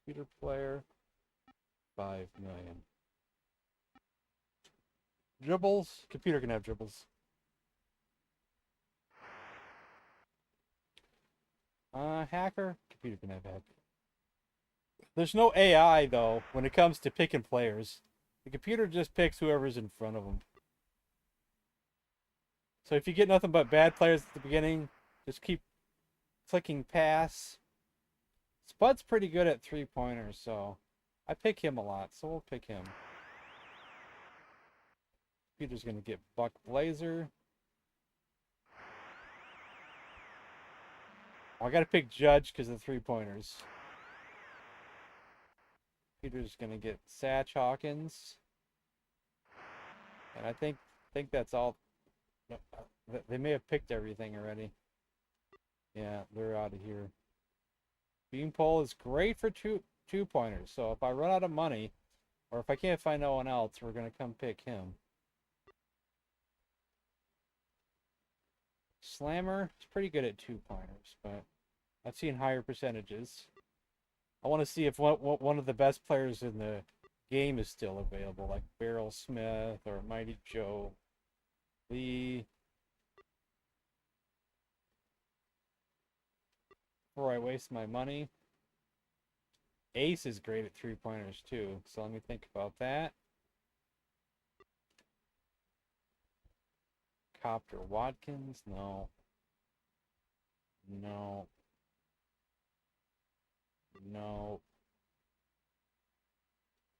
Computer player, 5 million. Dribbles. Computer can have dribbles. Hacker. Computer can have hacker. There's no AI, though, when it comes to picking players. The computer just picks whoever's in front of them. So if you get nothing but bad players at the beginning, just keep clicking pass. Spud's pretty good at three-pointers, so I pick him a lot, so we'll pick him. Computer's going to get Buck Blazer. Oh, I got to pick Judge because of the three-pointers. Peter's going to get Satch Hawkins. And I think that's all. They may have picked everything already. Yeah, they're out of here. Beanpole is great for two-pointers. So if I run out of money, or if I can't find no one else, we're going to come pick him. Slammer is pretty good at two-pointers, but I've seen higher percentages. I want to see if one of the best players in the game is still available, like Beryl Smith or Mighty Joe Lee. Before I waste my money. Ace is great at three-pointers too, so let me think about that. Copter Watkins, no. No. No.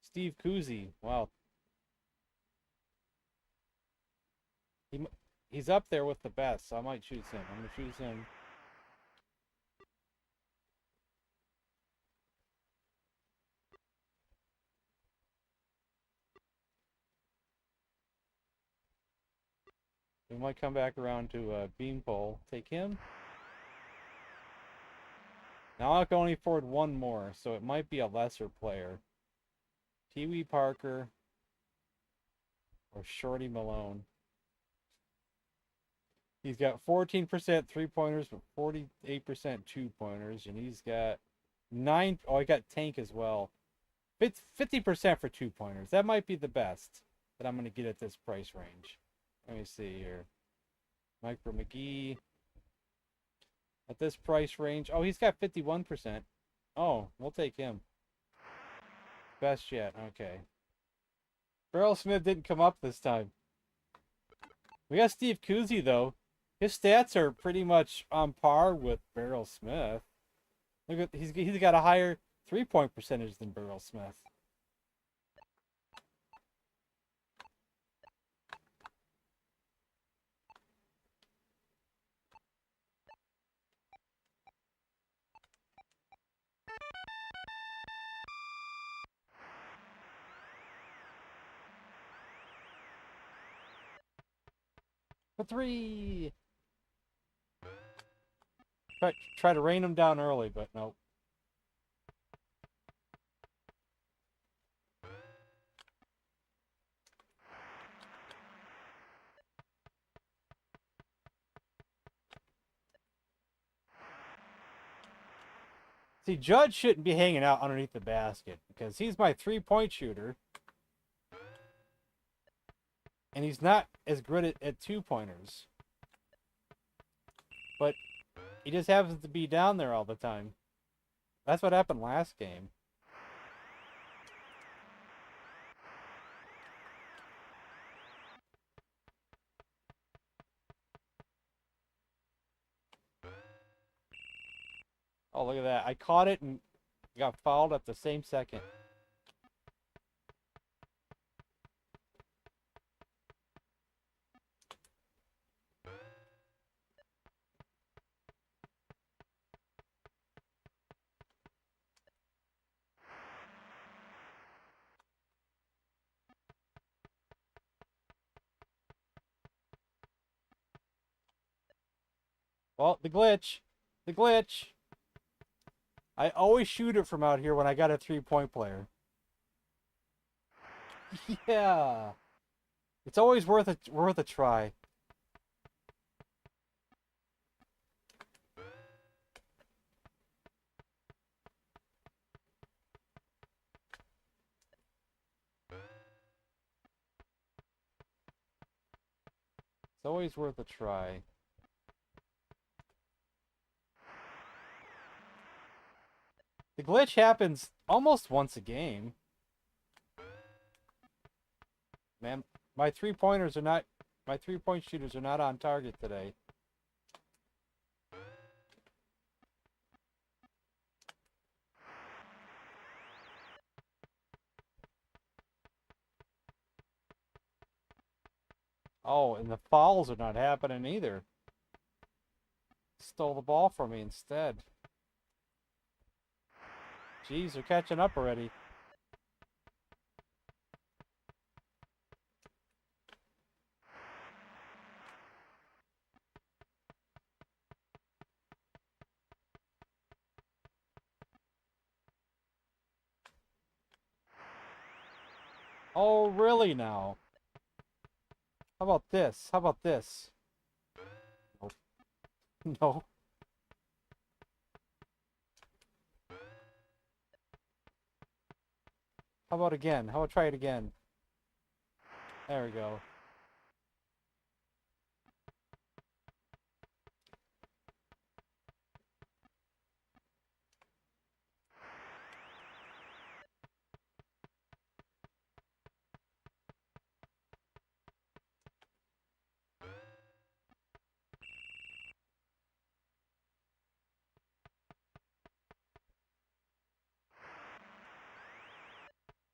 Steve Cousy, wow. He's up there with the best, so I might choose him. I'm going to choose him. We might come back around to Beanpole. Take him. Now I can only afford one more, so it might be a lesser player. Pee-wee Parker or Shorty Malone. He's got 14% three-pointers, but 48% two-pointers, and he's got 9. Oh, I got Tank as well. 50% for two-pointers. That might be the best that I'm going to get at this price range. Let me see here. Micro McGee. At this price range. Oh, he's got 51%. Oh, we'll take him. Best yet. Okay. Beryl Smith didn't come up this time. We got Steve Cousy, though. His stats are pretty much on par with Beryl Smith. Look at he's got a higher three-point percentage than Beryl Smith. For 3. Try to rain him down early, but nope. See, Judge shouldn't be hanging out underneath the basket because he's my three-point shooter. And he's not as good at two-pointers. But he just happens to be down there all the time. That's what happened last game. Oh, look at that. I caught it and Got fouled at the same second. Well, the glitch. The glitch. I always shoot it from out here when I got a 3-point player. Yeah. It's always worth a try. It's always worth a try. The glitch happens almost once a game. Man, my 3-pointers are not... My 3-point shooters are not on target today. Oh, and the fouls are not happening either. Stole the ball from me instead. Jeez, they're catching up already. Oh, really now? How about this? How about this? Nope. No. How about again? How about try it again? There we go.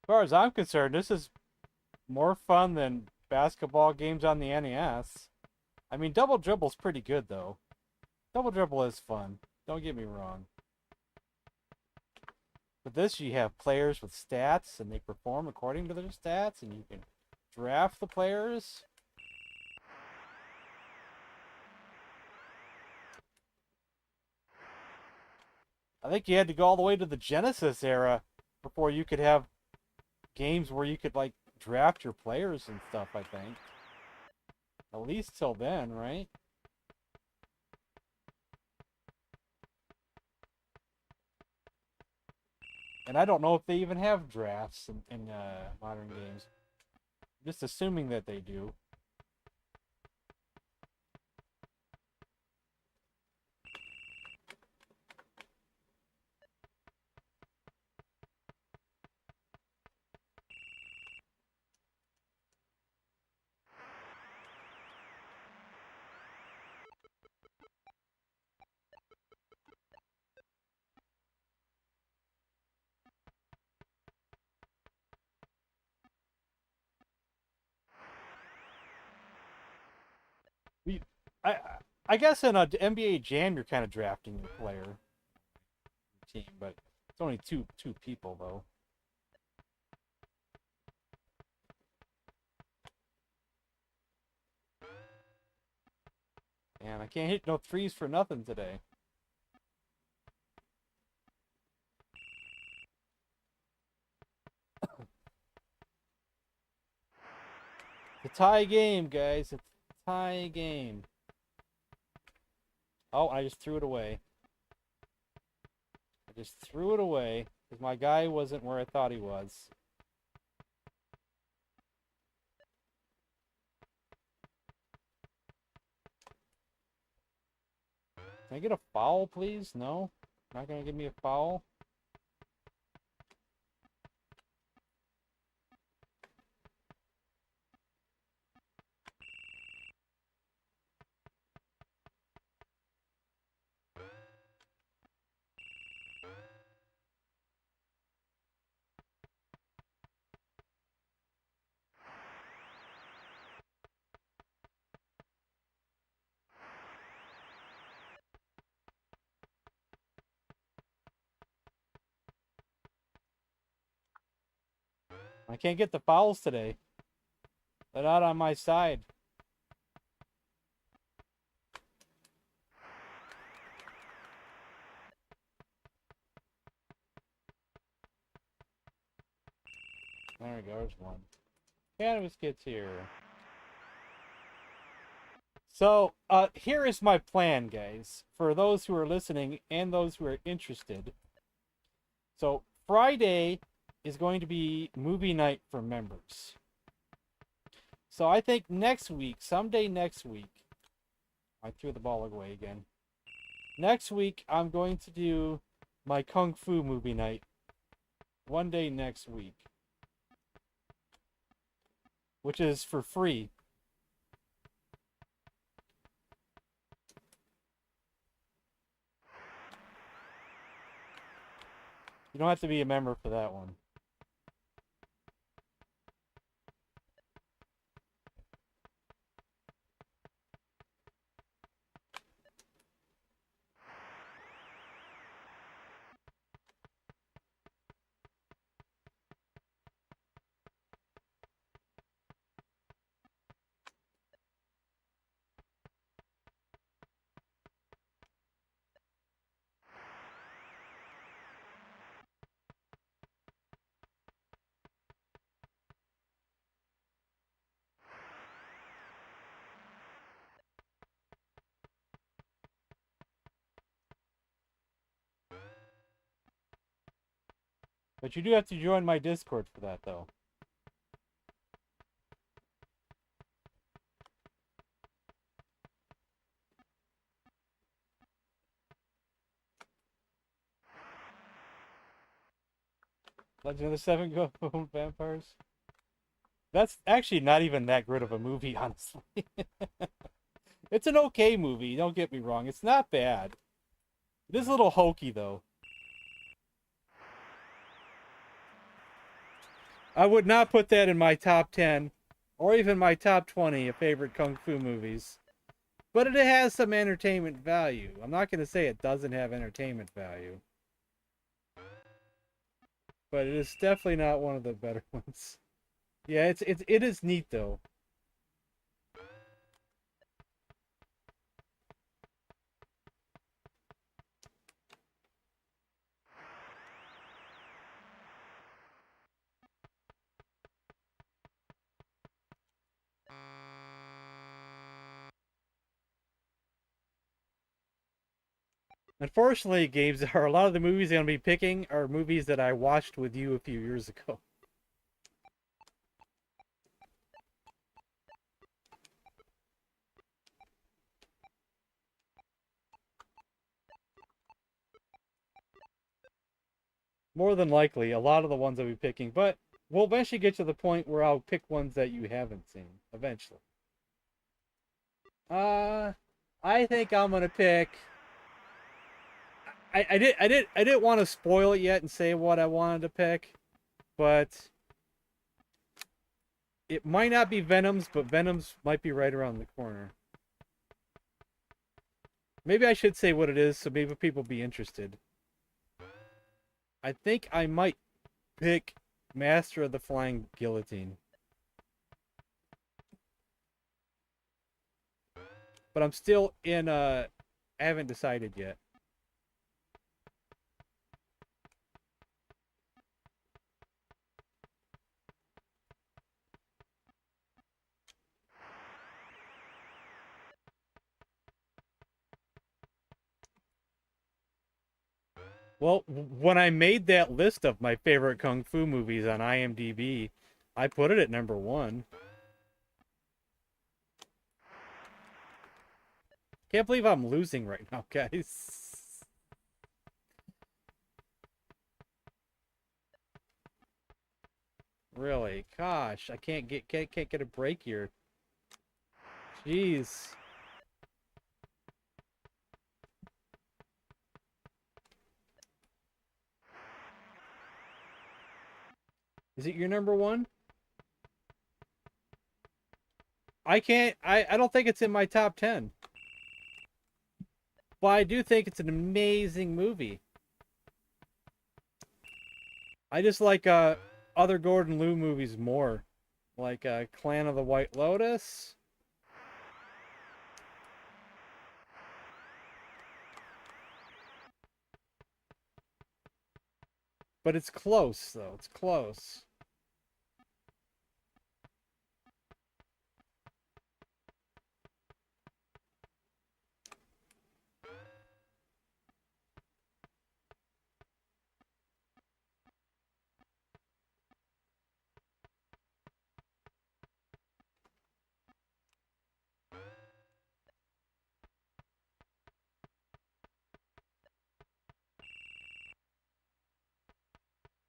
As far as I'm concerned, this is more fun than basketball games on the NES. I mean, Double Dribble's pretty good, though. Double Dribble is fun. Don't get me wrong. With this, you have players with stats, and they perform according to their stats, and you can draft the players. I think you had to go all the way to the Genesis era before you could have games where you could, like, draft your players and stuff, I think. At least till then, right? And I don't know if they even have drafts in modern games. I'm just assuming that they do. We, I, I guess in a NBA Jam, you're kind of drafting your player team, but it's only two people though. And I can't hit no threes for nothing today. It's a tie game, guys. It's a tie game. Oh, I just threw it away. I just threw it away because my guy wasn't where I thought he was. Can I get a foul, please? No? Not going to give me a foul? I can't get the fouls today. They're not on my side. There we go, there's one. Cannabis gets here. So, here is my plan, guys. For those who are listening and those who are interested. So, Friday is going to be movie night for members. So, I think next week, someday next week, I threw the ball away again. Next week, I'm going to do my Kung Fu movie night. One day next week. Which is for free. You don't have to be a member for that one. But you do have to join my Discord for that, though. Legend of the Seven Golden Vampires. That's actually not even that good of a movie, honestly. It's an okay movie, don't get me wrong. It's not bad. It is a little hokey, though. I would not put that in my top 10 or even my top 20 of favorite Kung Fu movies. But it has some entertainment value. I'm not going to say it doesn't have entertainment value. But it is definitely not one of the better ones. Yeah, it is neat though. Unfortunately, games are a lot of the movies I'm going to be picking are movies that I watched with you a few years ago. More than likely, a lot of the ones I'll be picking, but we'll eventually get to the point where I'll pick ones that you haven't seen. Eventually. I think I'm gonna pick. I didn't want to spoil it yet and say what I wanted to pick, but it might not be Venom's, but Venom's might be right around the corner. Maybe I should say what it is, so maybe people be interested. I think I might pick Master of the Flying Guillotine. But I'm still in, I haven't decided yet. Well, when I made that list of my favorite Kung Fu movies on IMDb, I put it at number 1. Can't believe I'm losing right now, guys. Really? Gosh, I can't get a break here. Jeez. Is it your number 1? I don't think it's in my top 10. But I do think it's an amazing movie. I just like other Gordon Liu movies more, like Clan of the White Lotus. But it's close, though. It's close.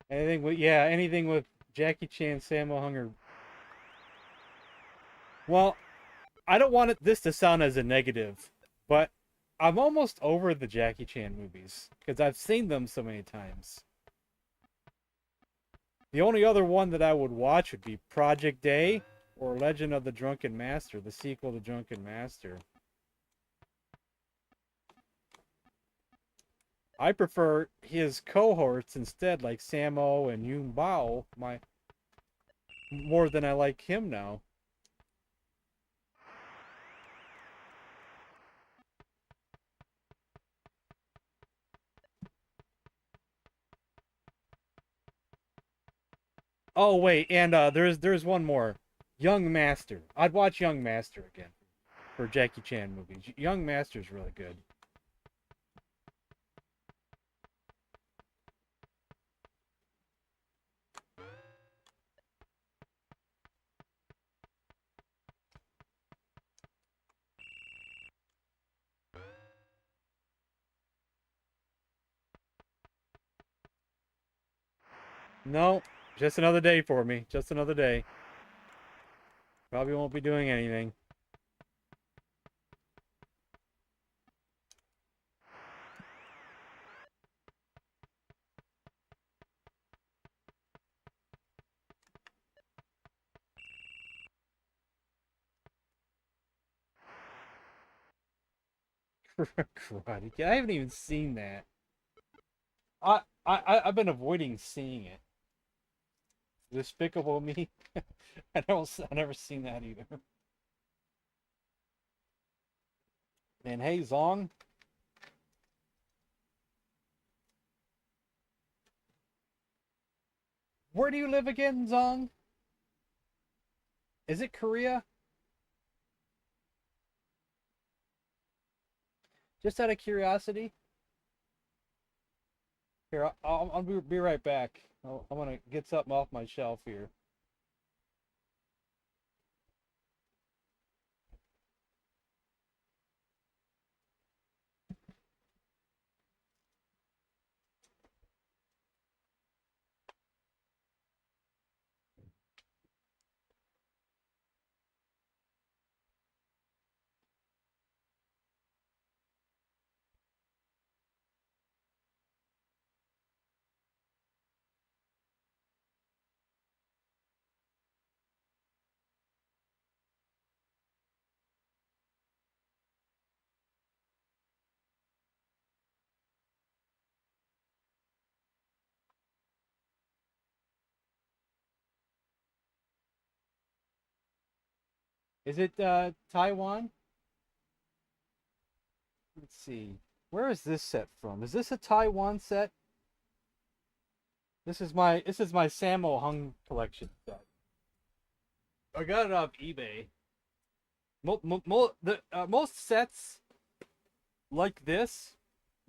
Anything with Jackie Chan, Sammo Hung, or well, I don't want this to sound as a negative, but I'm almost over the Jackie Chan movies because I've seen them so many times. The only other one that I would watch would be Project Day or Legend of the Drunken Master, the sequel to Drunken Master. I prefer his cohorts instead, like Sammo and Yun Bao, more than I like him now. Oh wait, and there's one more, Young Master. I'd watch Young Master again for Jackie Chan movies. Young Master's really good. No, just another day for me. Just another day. Probably won't be doing anything. Karate Kid. I haven't even seen that. I've been avoiding seeing it. Despicable Me. I never seen that either. And hey, Zong, where do you live again, Zong? Is it Korea? Just out of curiosity. Here, I'll be right back. I'm gonna get something off my shelf here. Is it Taiwan? Let's see. Where is this set from? Is this a Taiwan set? This is my Sammo Hung collection set. I got it off eBay. Most sets like this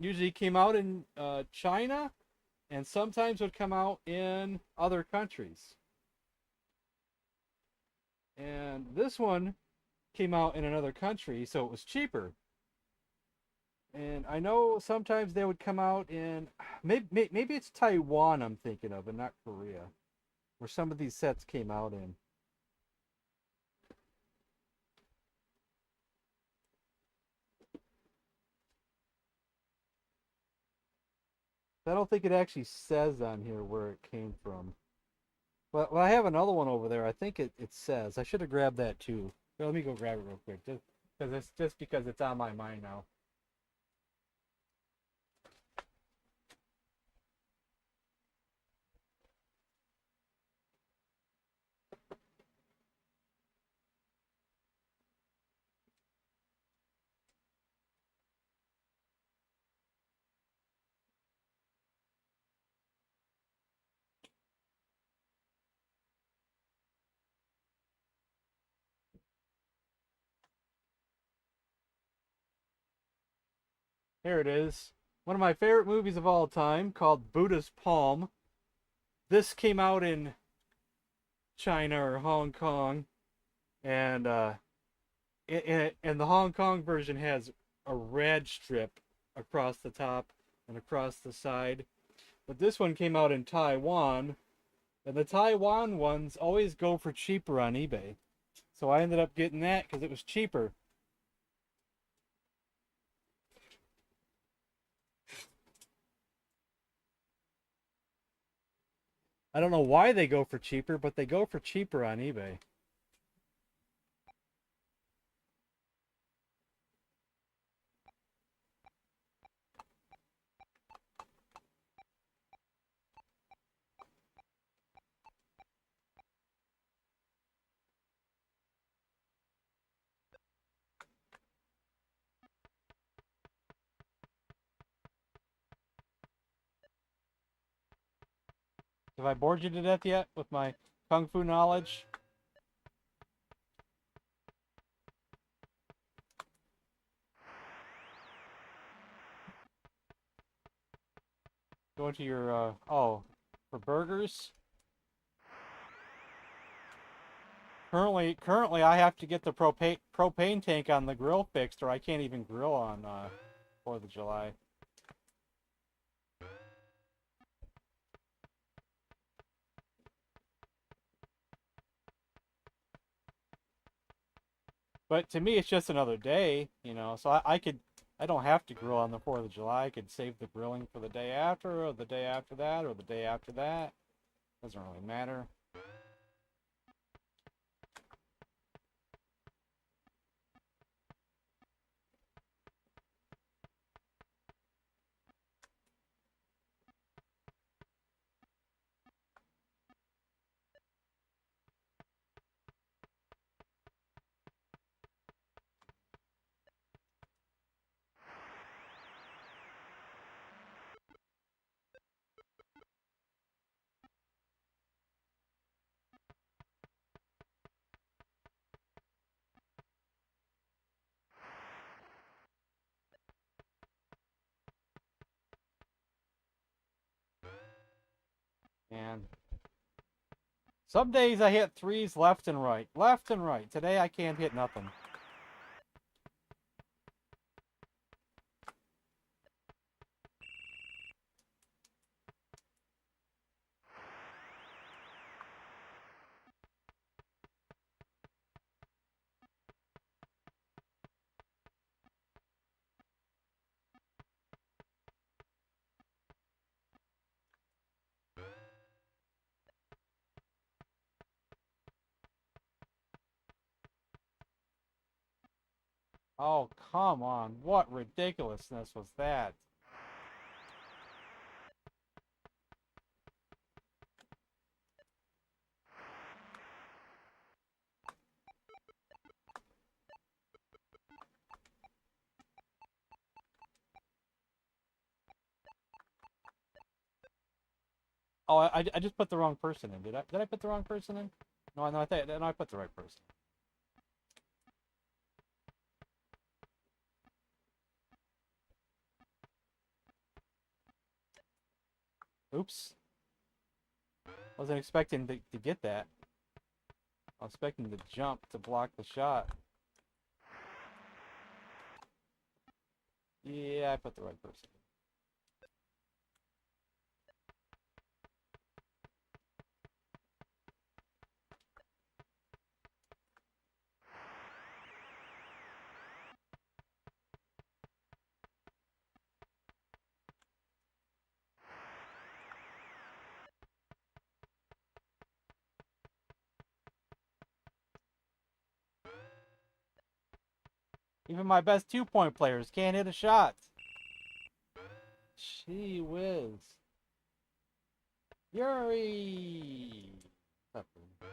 usually came out in China, and sometimes would come out in other countries. And this one came out in another country, so it was cheaper. And I know sometimes they would come out in maybe it's Taiwan I'm thinking of, and not Korea, where some of these sets came out in. I don't think it actually says on here where it came from. But well, I have another one over there. I think it says. I should have grabbed that too. Well, let me go grab it real quick, just because it's on my mind now. Here it is. One of my favorite movies of all time called Buddha's Palm. This came out in China or Hong Kong, and and the Hong Kong version has a red strip across the top and across the side. But this one came out in Taiwan, and the Taiwan ones always go for cheaper on eBay. So I ended up getting that because it was cheaper. I don't know why they go for cheaper, but they go for cheaper on eBay. Have I bored you to death yet with my kung fu knowledge? Go into your, oh, for burgers? Currently, I have to get the propane tank on the grill fixed, or I can't even grill on 4th of July. But to me, it's just another day, you know. So I don't have to grill on the 4th of July. I could save the grilling for the day after, or the day after that, or the day after that. Doesn't really matter. And some days I hit threes left and right. Left and right. Today I can't hit nothing. Oh, come on. What ridiculousness was that? Oh, I just put the wrong person in. Did I put the wrong person in? No, no, I put the right person. Oops. Wasn't expecting to get that. I was expecting to jump to block the shot. Yeah, I put the right person. Even my best 2-point players can't hit a shot. Gee whiz. Yuri! What's up, dude?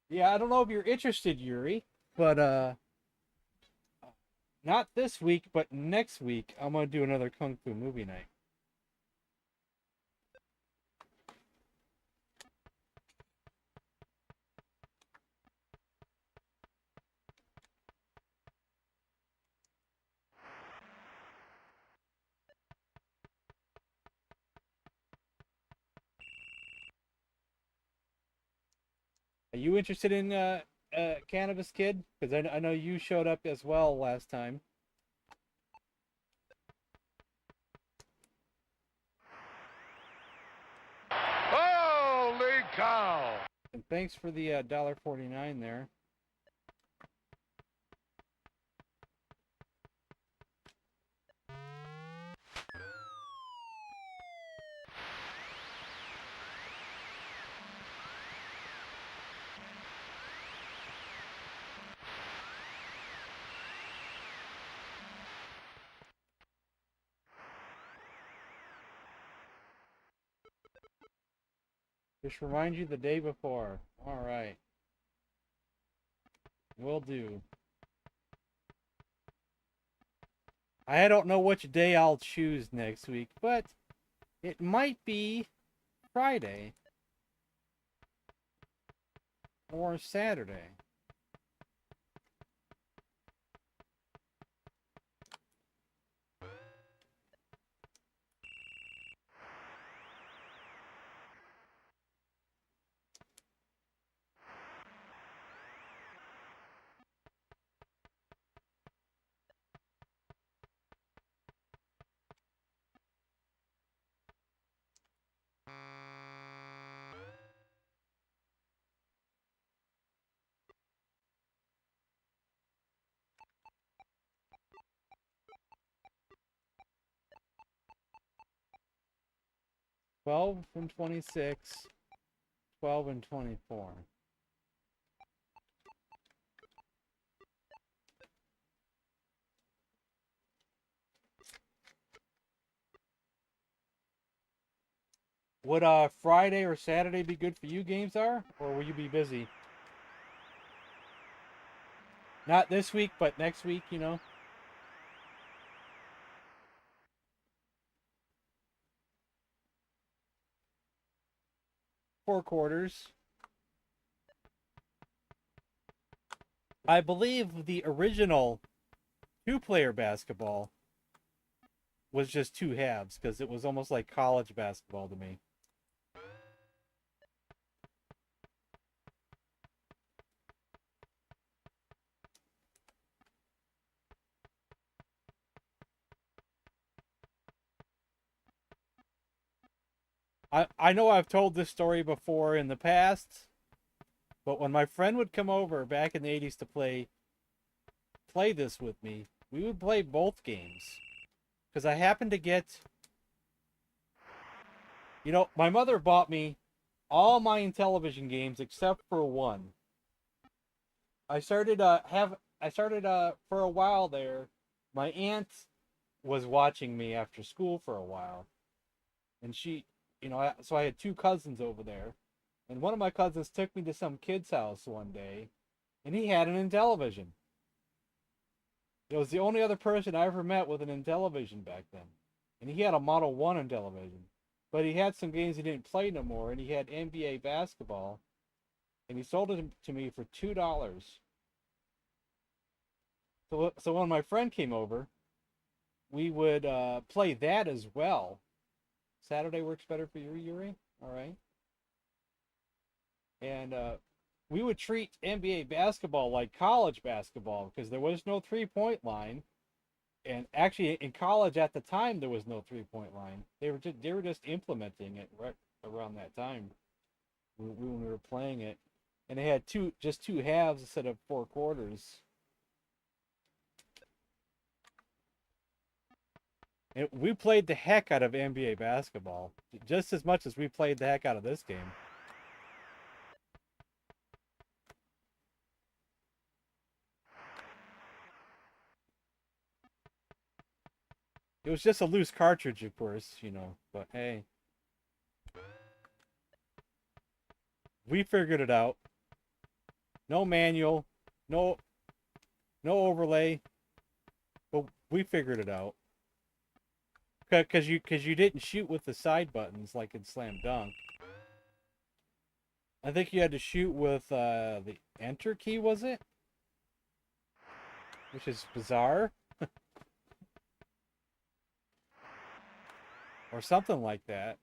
Yeah, I don't know if you're interested, Yuri, but not this week, but next week I'm gonna do another Kung Fu movie night. Are you interested in Cannabis Kid? Because I know you showed up as well last time. Holy cow! And thanks for the $1.49 there. Just remind you the day before. All right. Will do. I don't know which day I'll choose next week, but it might be Friday or Saturday. $12 and $26, $12 and $24. Would Friday or Saturday be good for you, GameStar? Or will you be busy? Not this week, but next week, you know? Four quarters. I believe the original two-player basketball was just two halves, because it was almost like college basketball to me. I know I've told this story before in the past, but when my friend would come over back in the 80s to play this with me, we would play both games. Because I happened to get... You know, my mother bought me all my Intellivision games except for one. I started for a while there. My aunt was watching me after school for a while. And she, you know, so I had two cousins over there. And one of my cousins took me to some kid's house one day, and he had an Intellivision. It was the only other person I ever met with an Intellivision back then. And he had a Model 1 Intellivision. But he had some games he didn't play no more, and he had NBA basketball. And he sold it to me for $2. So when my friend came over, we would play that as well. Saturday works better for you, Yuri? All right. And we would treat NBA basketball like college basketball because there was no three-point line. And actually, in college at the time, there was no three-point line. They were just implementing it right around that time when we were playing it, and they had just two halves instead of four quarters. And we played the heck out of NBA basketball, just as much as we played the heck out of this game. It was just a loose cartridge, of course, you know, but hey. We figured it out. No manual, no overlay, but we figured it out. Because you didn't shoot with the side buttons like in Slam Dunk. I think you had to shoot with the Enter key, was it? Which is bizarre. Or something like that.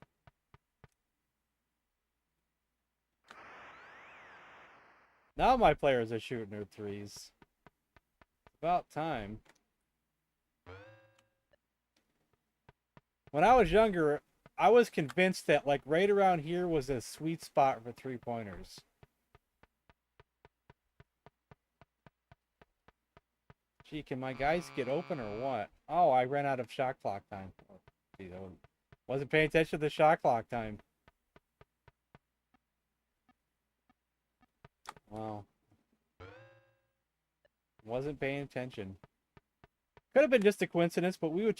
Now my players are shooting their threes. About time. When I was younger, I was convinced that like right around here was a sweet spot for 3-pointers. Gee, can my guys get open or what? Oh, I ran out of shot clock time. Oh, gee, wasn't paying attention to the shot clock time. Wow. Wasn't paying attention. Could have been just a coincidence, but we would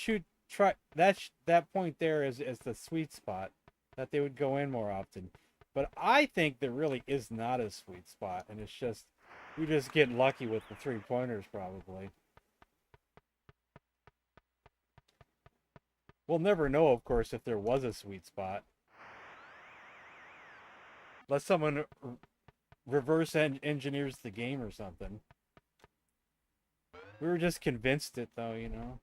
try that point there as the sweet spot that they would go in more often. But I think there really is not a sweet spot, and it's just we just get lucky with the 3-pointers probably. We'll never know, of course, if there was a sweet spot. Unless someone reverse engineers the game or something. We were just convinced it, though, you know.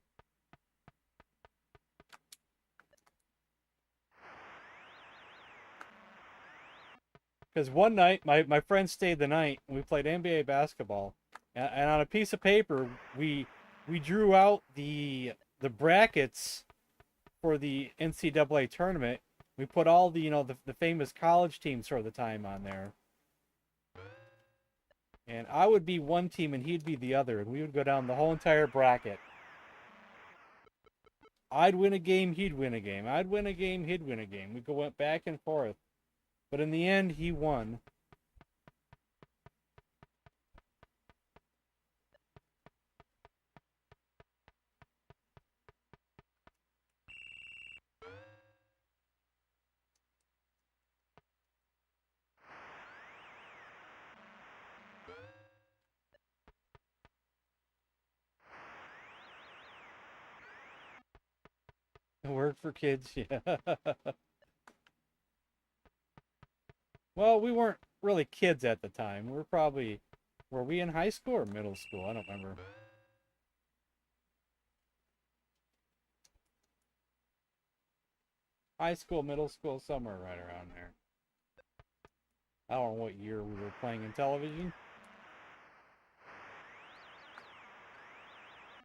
Because one night, my friend stayed the night, and we played NBA basketball. And on a piece of paper, we drew out the brackets for the NCAA tournament. We put all the, you know, the famous college teams for the time on there. And I would be one team and he'd be the other. And we would go down the whole entire bracket. I'd win a game, he'd win a game. I'd win a game, he'd win a game. We went back and forth. But in the end, he won. Work for kids, yeah. Well, we weren't really kids at the time. Were we in high school or middle school? I don't remember. High school, middle school, somewhere right around there. I don't know what year we were playing Intellivision.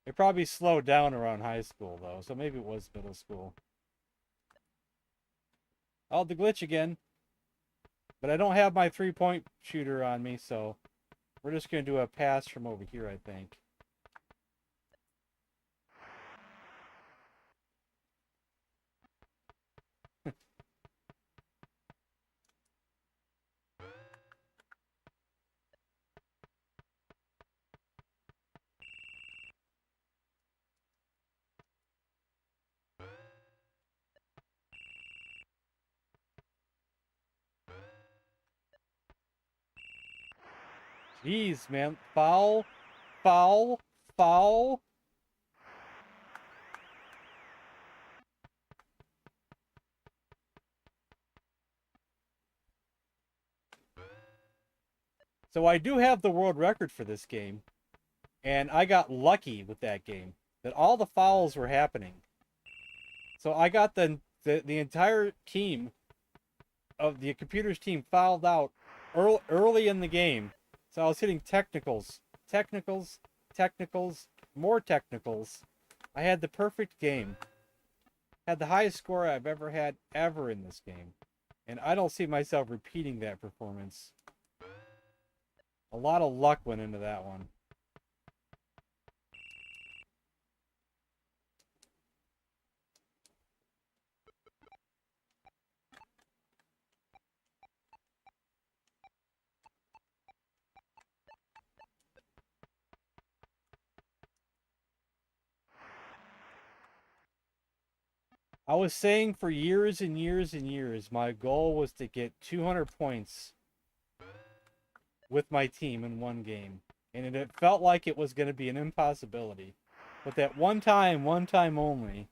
It probably slowed down around high school, though, so maybe it was middle school. Oh, the glitch again. But I don't have my 3-point shooter on me, so we're just going to do a pass from over here, I think. Jeez, man. Foul, foul, foul. So I do have the world record for this game. And I got lucky with that game. That all the fouls were happening. So I got the entire team of the computer's team fouled out early in the game. So I was hitting technicals, more technicals. I had the perfect game. Had the highest score I've ever had ever in this game. And I don't see myself repeating that performance. A lot of luck went into that one. I was saying for years and years and years, my goal was to get 200 points with my team in one game. And it felt like it was going to be an impossibility. But that one time only,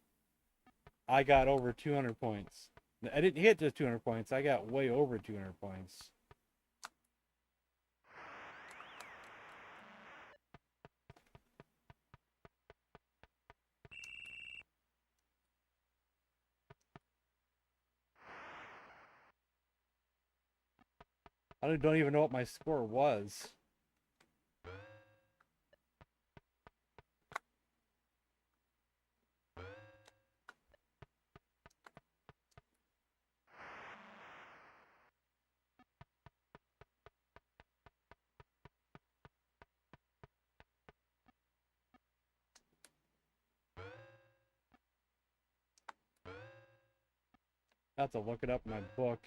I got over 200 points. I didn't hit just 200 points. I got way over 200 points. I don't even know what my score was. I have to look it up in my book.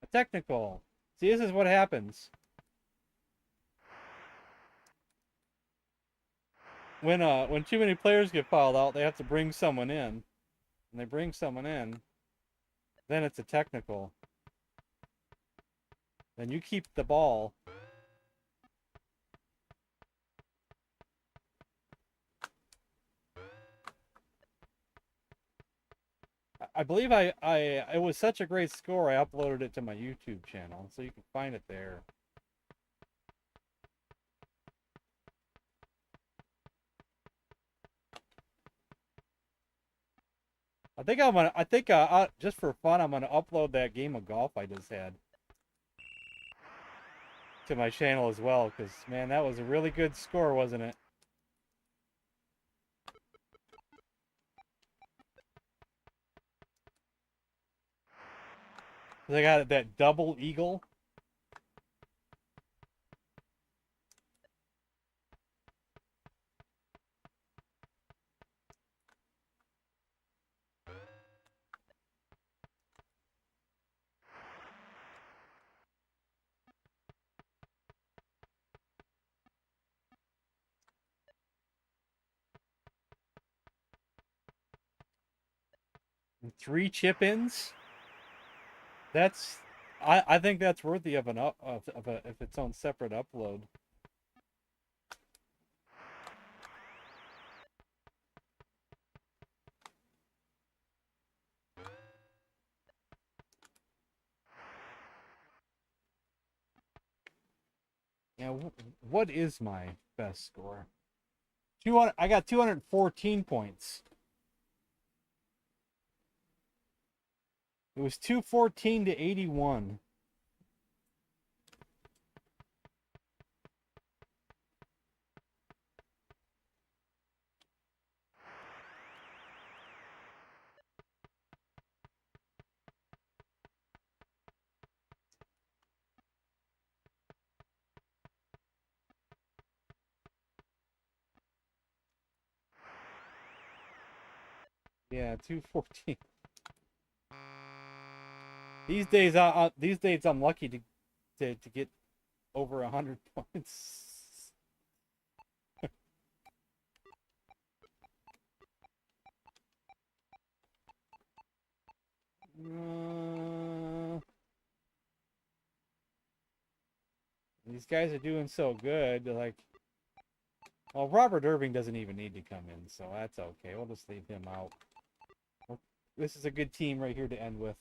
A technical. See, this is what happens. When too many players get fouled out, they have to bring someone in. And they bring someone in, then it's a technical. Then you keep the ball. I believe it was such a great score, I uploaded it to my YouTube channel, so you can find it there. I think just for fun, I'm gonna upload that game of golf I just had to my channel as well, because man, that was a really good score, wasn't it? They got that double eagle. And 3 chip-ins. That's I think that's worthy of of its own separate upload. Yeah, what is my best score? 200. I got 214 points. It was 214 to 81. Yeah, 214. These days I'm lucky to get over 100 points. These guys are doing so good. Like, well, Robert Irving doesn't even need to come in, so that's okay. We'll just leave him out. This is a good team right here to end with.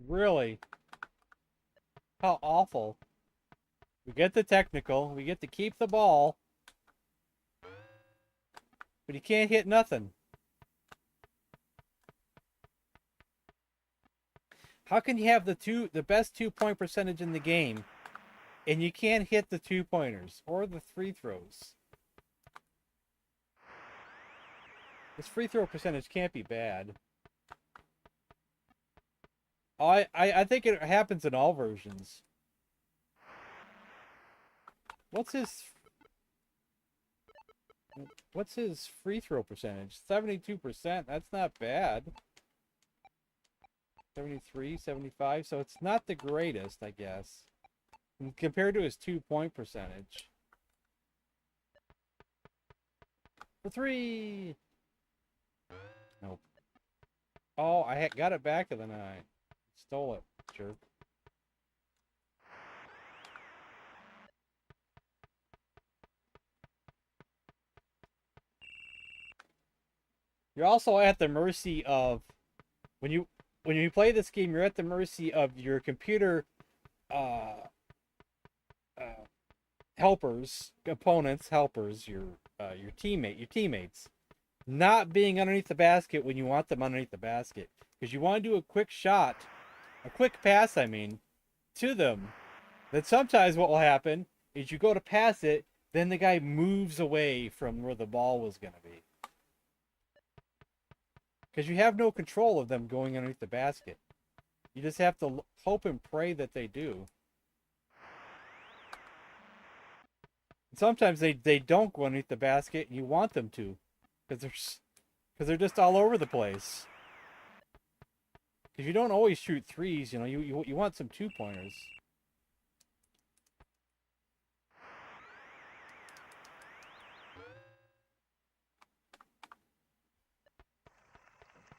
Really? How awful. We get the technical. We get to keep the ball. But he can't hit nothing. How can you have the best 2-point percentage in the game and you can't hit the 2-pointers or the free throws? This free throw percentage can't be bad. I think it happens in all versions. What's his free throw percentage? 72%. That's not bad. 73, 75. So it's not the greatest, I guess. compared to his 2-point percentage. For 3. Nope. Oh, I got it back and then I stole it. Jerk. You're also at the mercy of when you play this game. You're at the mercy of your computer uh, uh, helpers, opponents, helpers, your teammates, not being underneath the basket when you want them underneath the basket, because you want to do a quick shot, a quick pass, I mean, to them. Then sometimes what will happen is you go to pass it, then the guy moves away from where the ball was going to be. Because you have no control of them going underneath the basket. You just have to hope and pray that they do. And sometimes they don't go underneath the basket, and you want them to, because they're just all over the place. Because you don't always shoot threes, you know. You want some 2-pointers.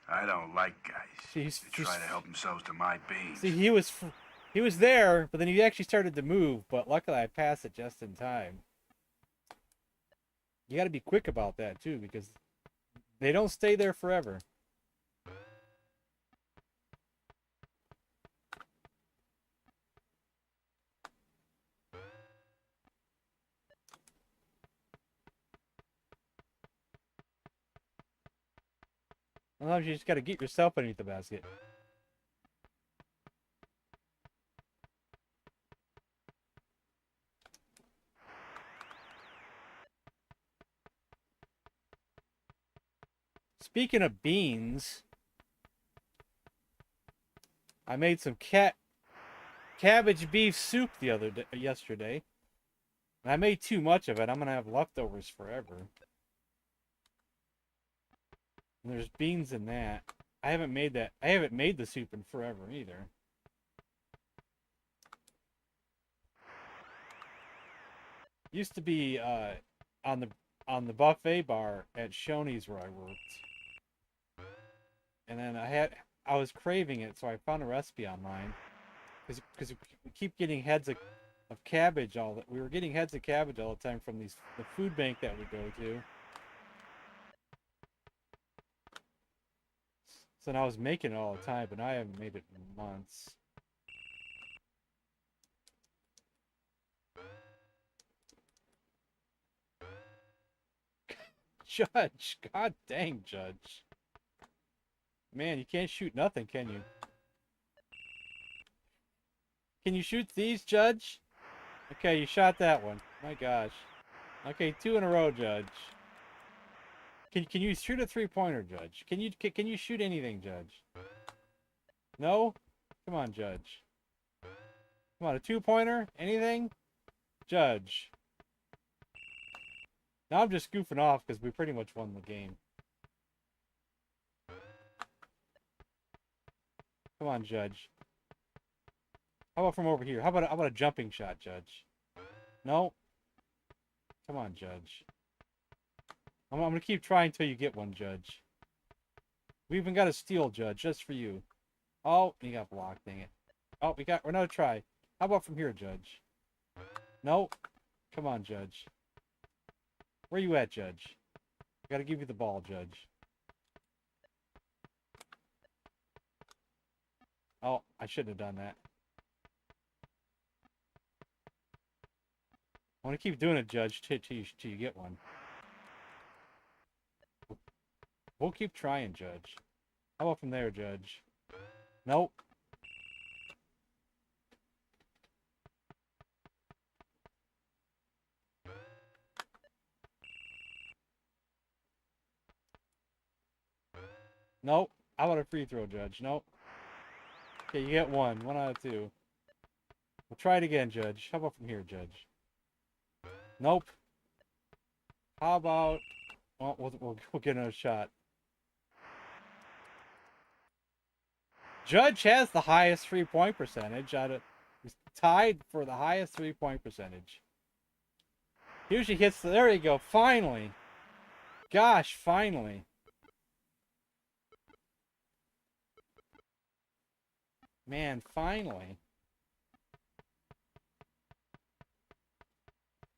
I don't like guys See, that try to help themselves to my beans. See, he was there, but then he actually started to move. But luckily, I passed it just in time. You got to be quick about that too, because they don't stay there forever. Sometimes you just got to get yourself underneath the basket. Speaking of beans, I made some cabbage beef soup yesterday. And I made too much of it. I'm gonna have leftovers forever. And there's beans in that. I haven't made the soup in forever either. Used to be on the buffet bar at Shoney's where I worked. And then I was craving it, so I found a recipe online. Because we keep getting heads of cabbage we were getting heads of cabbage all the time from the food bank that we go to. So now I was making it all the time, but I haven't made it in months. Judge, god dang, Judge. Man, you can't shoot nothing, can you? Can you shoot these, Judge? Okay, you shot that one. My gosh. Okay, 2 in a row, Judge. Can you shoot a 3-pointer, Judge? Can you shoot anything, Judge? No? Come on, Judge. Come on, a 2-pointer? Anything? Judge. Now I'm just goofing off because we pretty much won the game. Come on, Judge. How about from over here? How about a jumping shot, Judge? No? Come on, Judge. I'm gonna keep trying until you get one, Judge. We even got a steal, Judge, just for you. Oh, you got blocked, dang it. Oh, we're another try. How about from here, Judge? No? Come on, Judge. Where you at, Judge? I gotta give you the ball, Judge. Oh, I shouldn't have done that. I want to keep doing it, Judge, till you get one. We'll keep trying, Judge. How about from there, Judge? Nope. Nope. How about a free throw, Judge? Nope. Okay, you get one. 1 out of 2. We'll try it again, Judge. How about from here, Judge? Nope. How about... Well, we'll get another shot. Judge has the highest 3-point percentage out of He's tied for the highest 3-point percentage. Usually hits. There you go. Finally. Gosh, finally. Man, finally.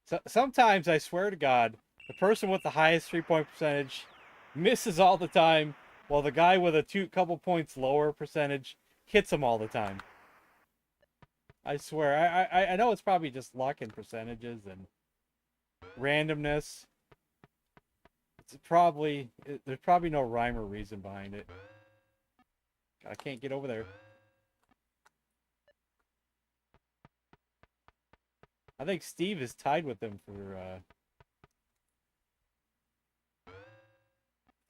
So, sometimes, I swear to God, the person with the highest 3-point percentage misses all the time, while the guy with a couple points lower percentage hits them all the time. I swear. I know it's probably just luck and percentages and randomness. There's probably no rhyme or reason behind it. God, I can't get over there. I think Steve is tied with him for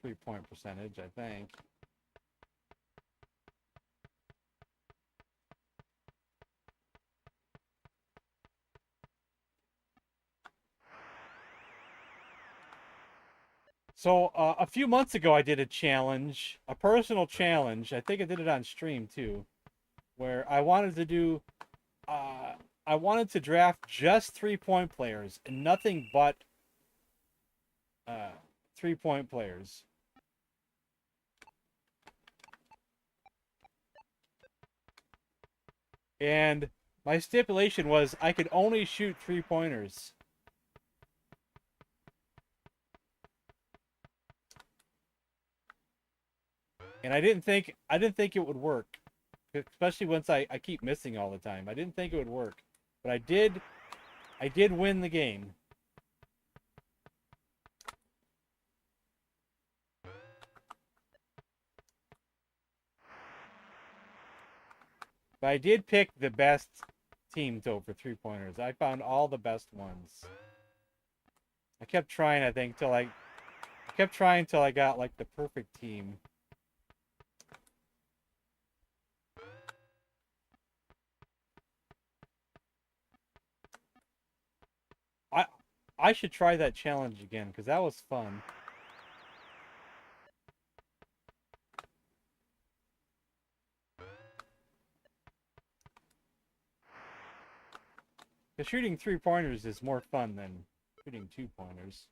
3-point percentage, I think. So a few months ago, I did a challenge, a personal challenge. I think I did it on stream too, where I wanted to do, I wanted to draft just 3-point players and nothing but 3-point players. And my stipulation was I could only shoot 3-pointers. And I didn't think it would work, especially once I keep missing all the time. I didn't think it would work, but I did win the game. But I did pick the best team though for 3-pointers. I found all the best ones. I kept trying, I think, till I got like the perfect team. I should try that challenge again because that was fun. Because shooting 3-pointers is more fun than shooting 2-pointers.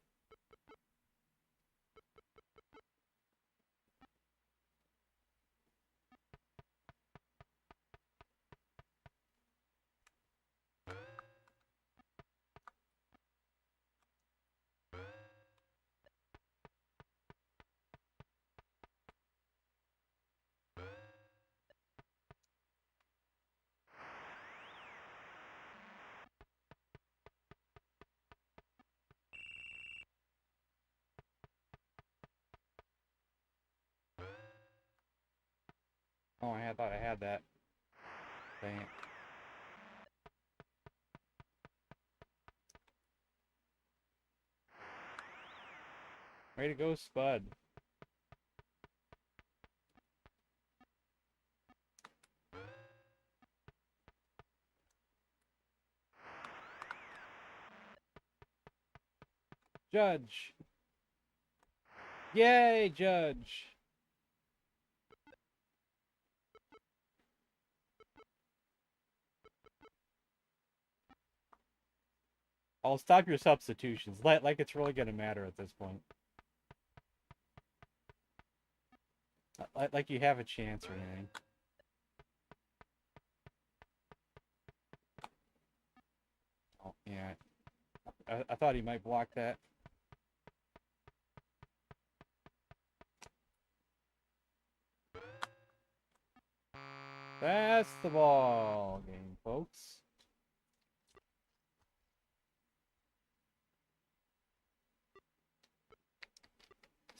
Oh, I thought I had that. Dang it. Way to go, Spud. Judge. Yay, Judge. I'll stop your substitutions. Like it's really going to matter at this point. Like you have a chance or anything. Oh, yeah. I thought he might block that. That's the ball game, folks.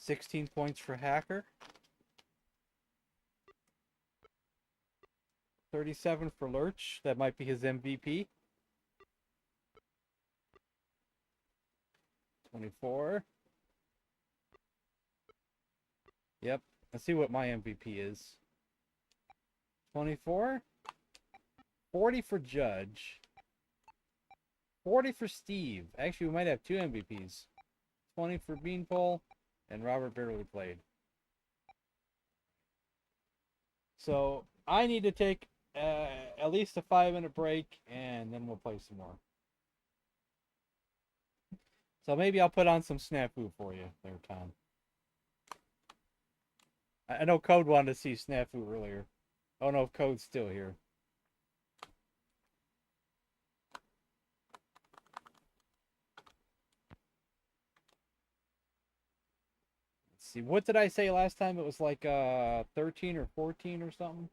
$16 points for Hacker. 37 for Lurch. That might be his MVP. 24. Yep. Let's see what my MVP is. 24. 40 for Judge. 40 for Steve. Actually, we might have 2 MVPs. 20 for Beanpole. And Robert barely played. So, I need to take at least a 5-minute break, and then we'll play some more. So maybe I'll put on some Snafu for you there, Tom. I know Code wanted to see Snafu earlier. I don't know if Code's still here. Let's see. What did I say last time? It was like 13 or 14 or something?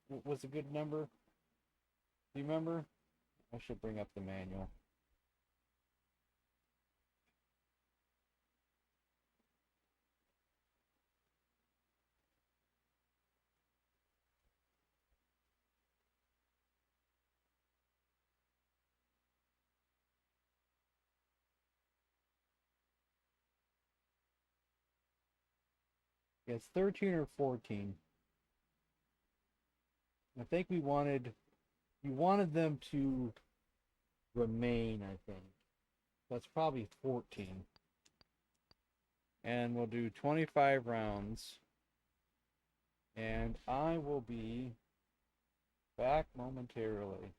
What was a good number? Do you remember? I should bring up the manual. Yeah, it's 13 or 14. I think we wanted them to remain, I think. That's probably 14. And we'll do 25 rounds. And I will be back momentarily.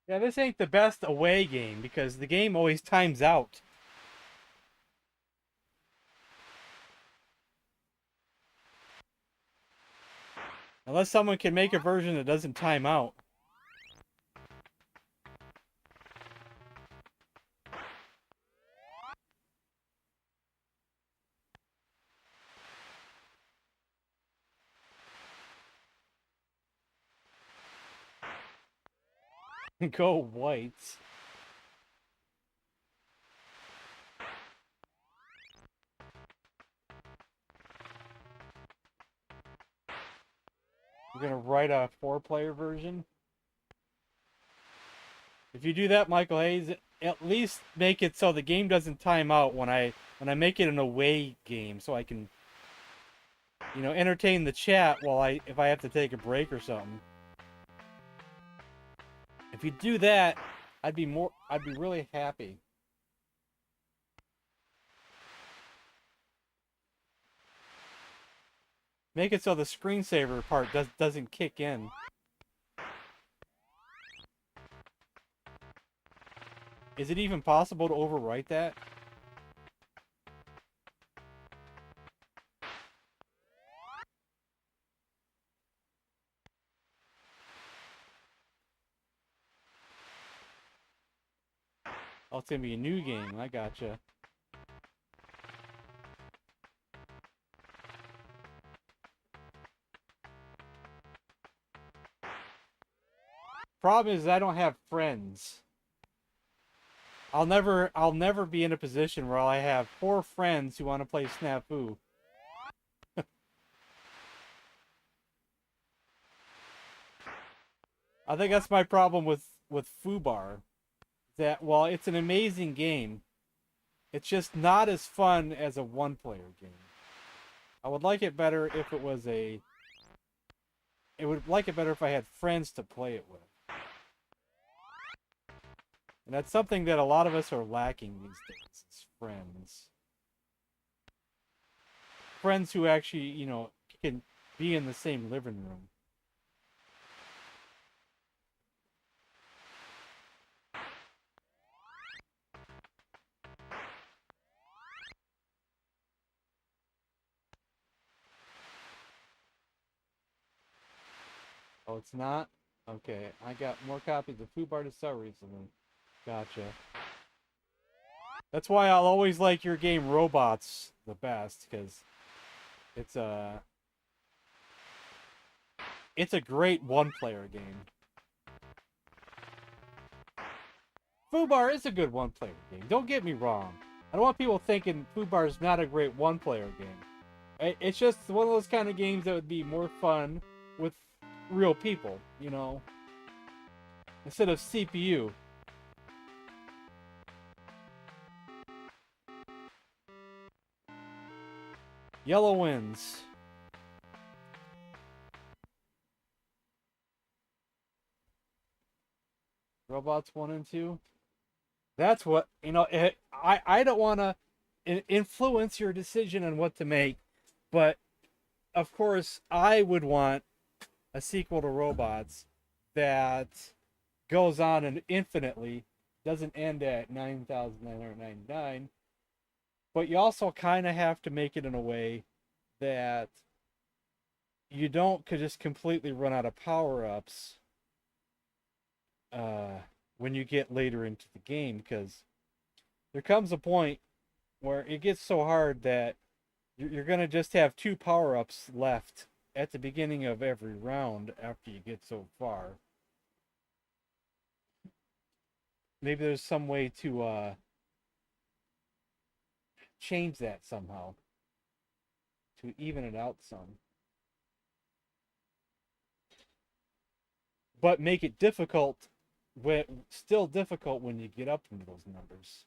Yeah, this ain't the best away game because the game always times out. Unless someone can make a version that doesn't time out. Go Whites. We're gonna write a 4-player version. If you do that, Michael Hayes, at least make it so the game doesn't time out when I make it an away game, so I can, you know, entertain the chat while if I have to take a break or something. If you do that, I'd be really happy. Make it so the screensaver part doesn't kick in. Is it even possible to overwrite that? Oh, it's gonna be a new game. I gotcha. Problem is I don't have friends. I'll never be in a position where I have 4 friends who want to play Snafu. I think that's my problem with Fubar. That while it's an amazing game, it's just not as fun as a 1-player game. I would like it better if it was a. It would like it better if I had friends to play it with. And that's something that a lot of us are lacking these days. Is friends. Friends who actually, you know, can be in the same living room. Oh, it's not? Okay, I got more copies of Fubar to sell recently. Gotcha. That's why I'll always like your game Robots the best, because it's a great 1-player game. Fubar is a good 1-player game. Don't get me wrong. I don't want people thinking Fubar is not a great 1-player game. It's just one of those kind of games that would be more fun with real people, you know, instead of CPU. Yellow wins. Robots 1 and 2. That's what, you know, I don't want to influence your decision on what to make, but of course I would want a sequel to Robots that goes on and infinitely, doesn't end at 9,999, but you also kind of have to make it in a way that you don't could just completely run out of power-ups when you get later into the game, because there comes a point where it gets so hard that you're going to just have 2 power-ups left at the beginning of every round after you get so far. Maybe there's some way to change that somehow to even it out some, but make it difficult still difficult when you get up into those numbers.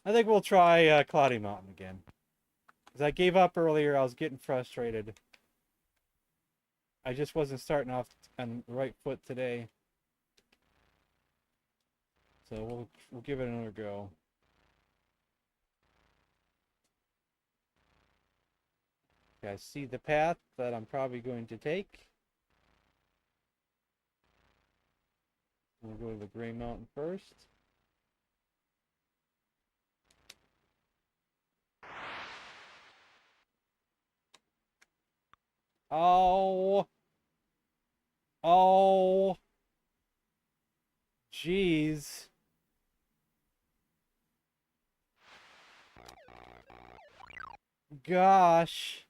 I think we'll try Cloudy Mountain again. Because I gave up earlier, I was getting frustrated. I just wasn't starting off on the right foot today. So we'll give it another go. I see the path that I'm probably going to take. We'll go to the Gray Mountain first. Oh. Oh. Jeez. Gosh.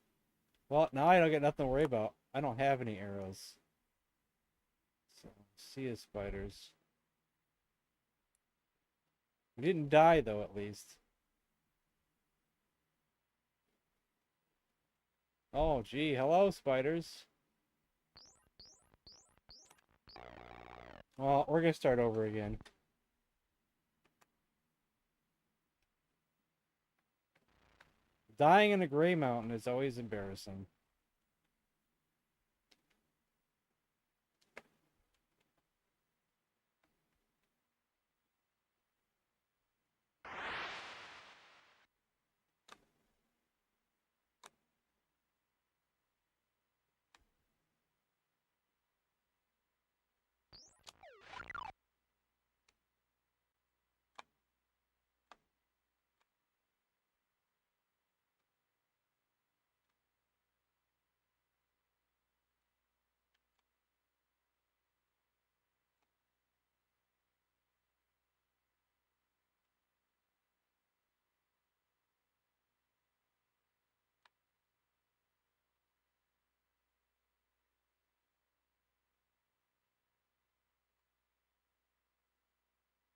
Well, now I don't get nothing to worry about. I don't have any arrows. So, see you, spiders. We didn't die, though, at least. Oh, gee. Hello, spiders. Well, we're gonna start over again. Dying in a Gray Mountain is always embarrassing.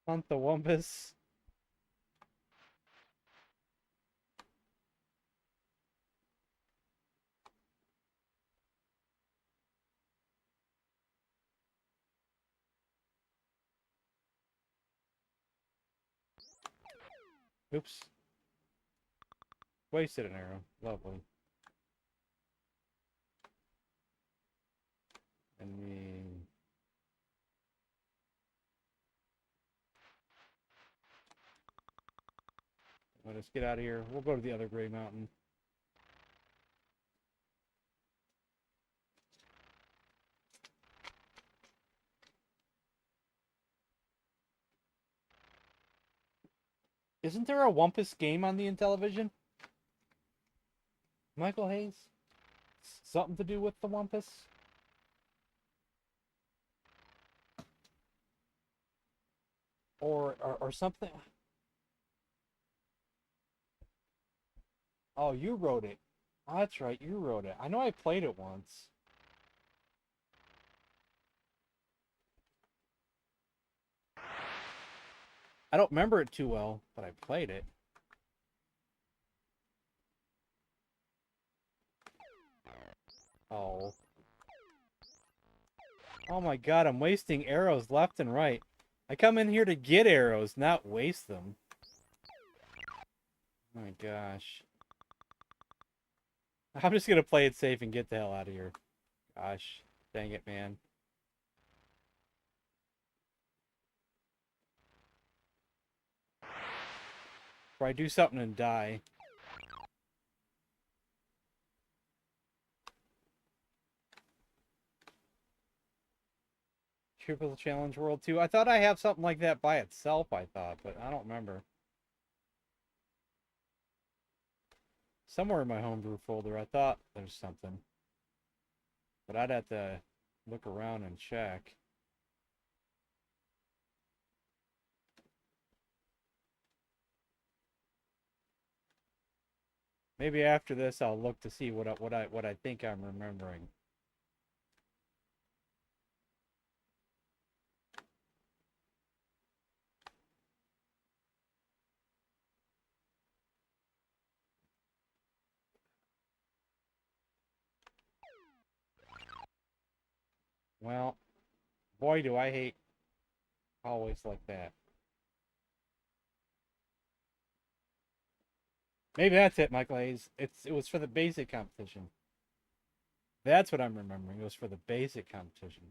Hunt the Wumpus. Oops. Wasted an arrow. Lovely. And we... Let us get out of here. We'll go to the other Gray Mountain. Isn't there a Wumpus game on the Intellivision? Michael Hayes? Something to do with the Wumpus? Or something? Oh, you wrote it. Oh, that's right, you wrote it. I know I played it once. I don't remember it too well, but I played it. Oh. Oh my god, I'm wasting arrows left and right. I come in here to get arrows, not waste them. Oh my gosh. I'm just gonna play it safe and get the hell out of here. Gosh. Dang it, man. Or I do something and die. Triple Challenge World 2. I thought I have something like that by itself, I thought, but I don't remember. Somewhere in my homebrew folder, I thought there's something. But I'd have to look around and check. Maybe after this I'll look to see what I think I'm remembering. Well, boy do I hate always like that. Maybe that's it, Michael Hayes. It was for the basic competition. That's what I'm remembering. It was for the basic competition.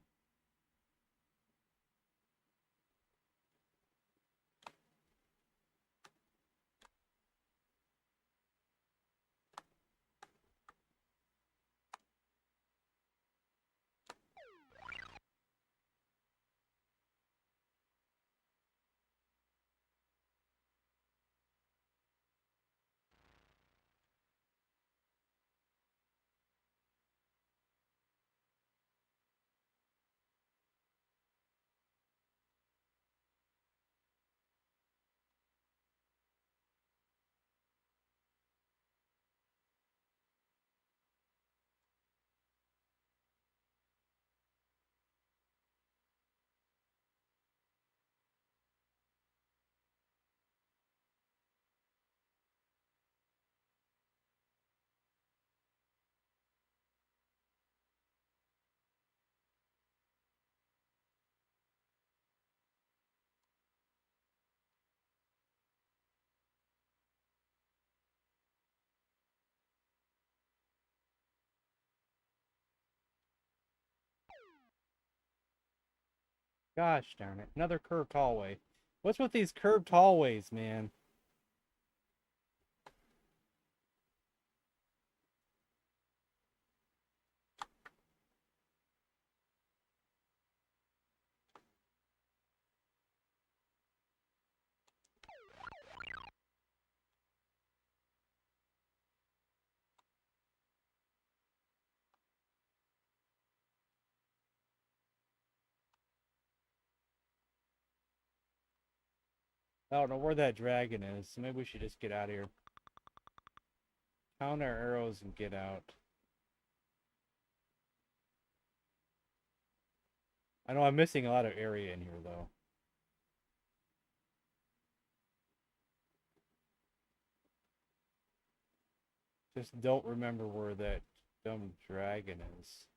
Gosh darn it. Another curved hallway. What's with these curved hallways, man? I don't know where that dragon is, so maybe we should just get out of here. Count our arrows and get out. I know I'm missing a lot of area in here, though. Just don't remember where that dumb dragon is.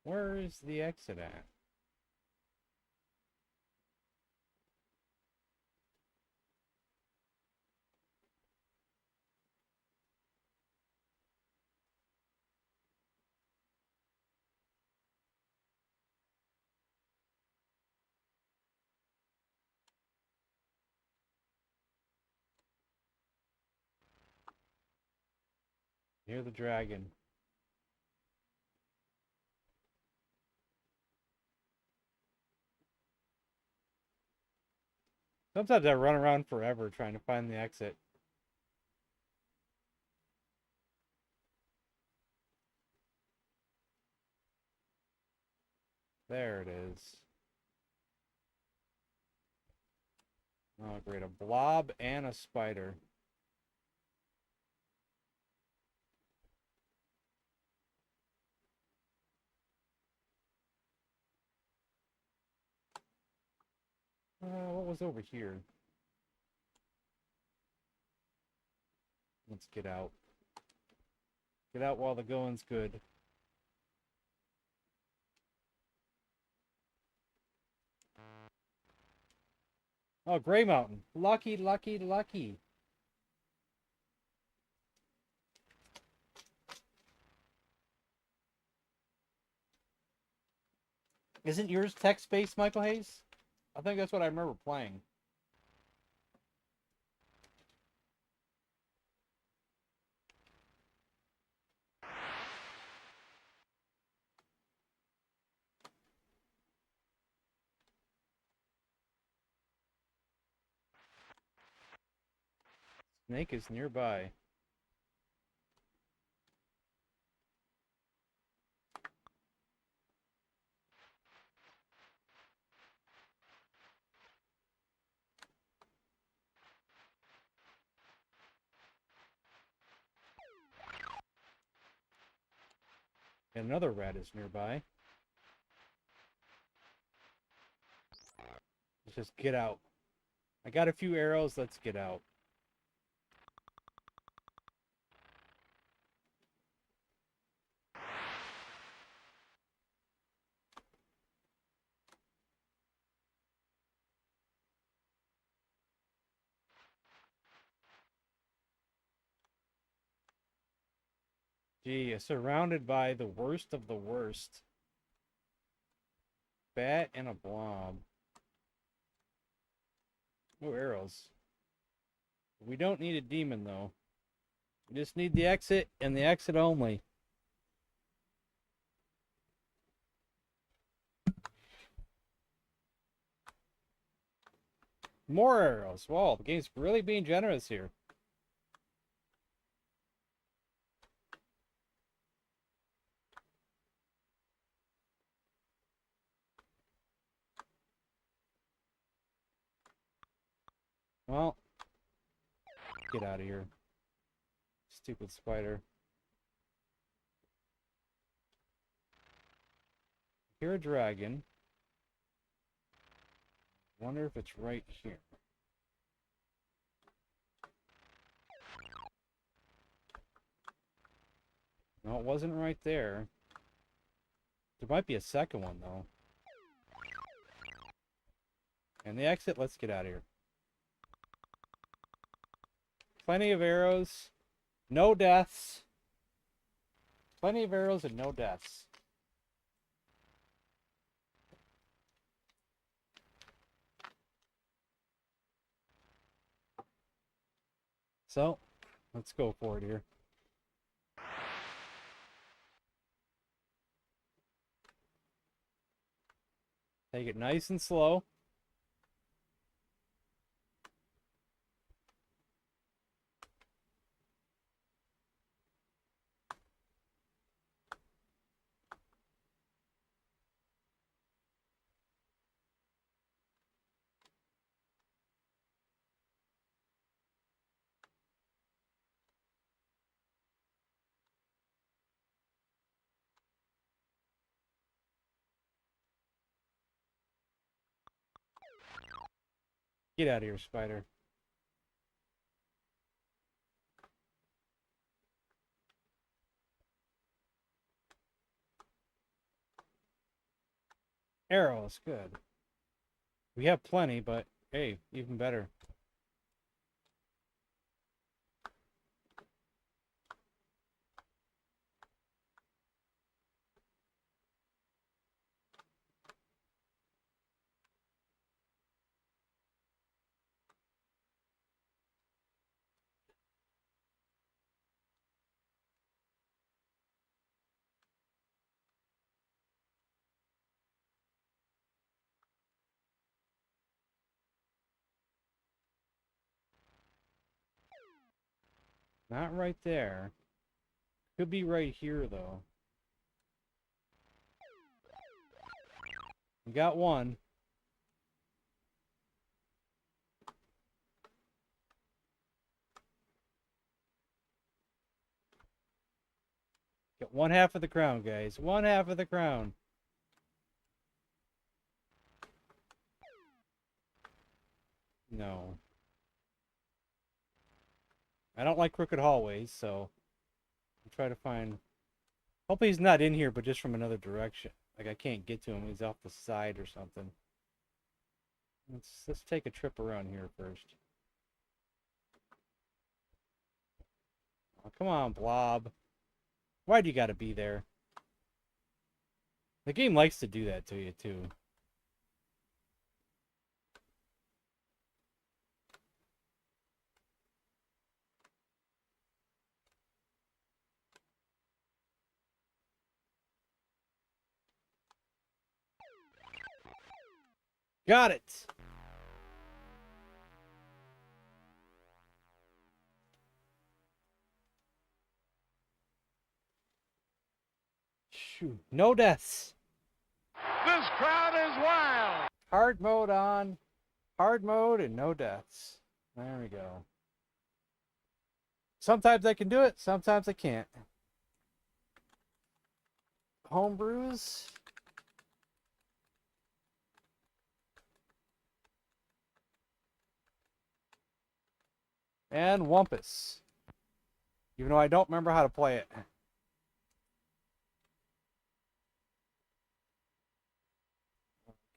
Where is the exit at? Near the dragon. Sometimes I run around forever trying to find the exit. There it is. Oh, great. A blob and a spider. What was over here? Let's get out. Get out while the going's good. Oh, Gray Mountain. Lucky, lucky, lucky. Isn't yours text-based, Michael Hayes? I think that's what I remember playing. Snake is nearby. And another rat is nearby. Let's just get out. I got a few arrows. Let's get out. Gee, surrounded by the worst of the worst. Bat and a blob. No arrows. We don't need a demon, though. We just need the exit, and the exit only. More arrows. Wow, the game's really being generous here. Well, get out of here. Stupid spider. Hear a dragon. Wonder if it's right here. No, it wasn't right there. There might be a second one, though. And the exit, let's get out of here. Plenty of arrows. No deaths. Plenty of arrows and no deaths. So, let's go for it here. Take it nice and slow. Get out of here, spider. Arrows, good. We have plenty, but hey, even better. Not right there. Could be right here, though. We got one. Get one half of the crown, guys. One half of the crown. No. I don't like crooked hallways, so I'll try to find... Hopefully he's not in here, but just from another direction. Like I can't get to him. He's off the side or something. Let's take a trip around here first. Oh, come on, Blob. Why'd you gotta be there? The game likes to do that to you, too. Got it! Shoot. No deaths! This crowd is wild. Hard mode on. Hard mode and no deaths. There we go. Sometimes I can do it, sometimes I can't. Homebrews. And Wumpus. Even though I don't remember how to play it.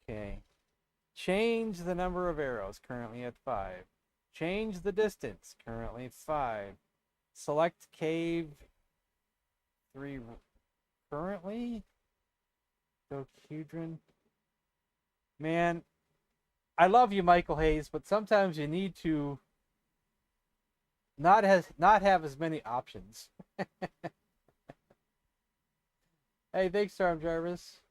Okay. Change the number of arrows, currently at 5. Change the distance, currently 5. Select cave 3 currently. Dodecahedron. Man, I love you, Michael Hayes, but sometimes you need to not have as many options. Hey, thanks, Storm Jarvis.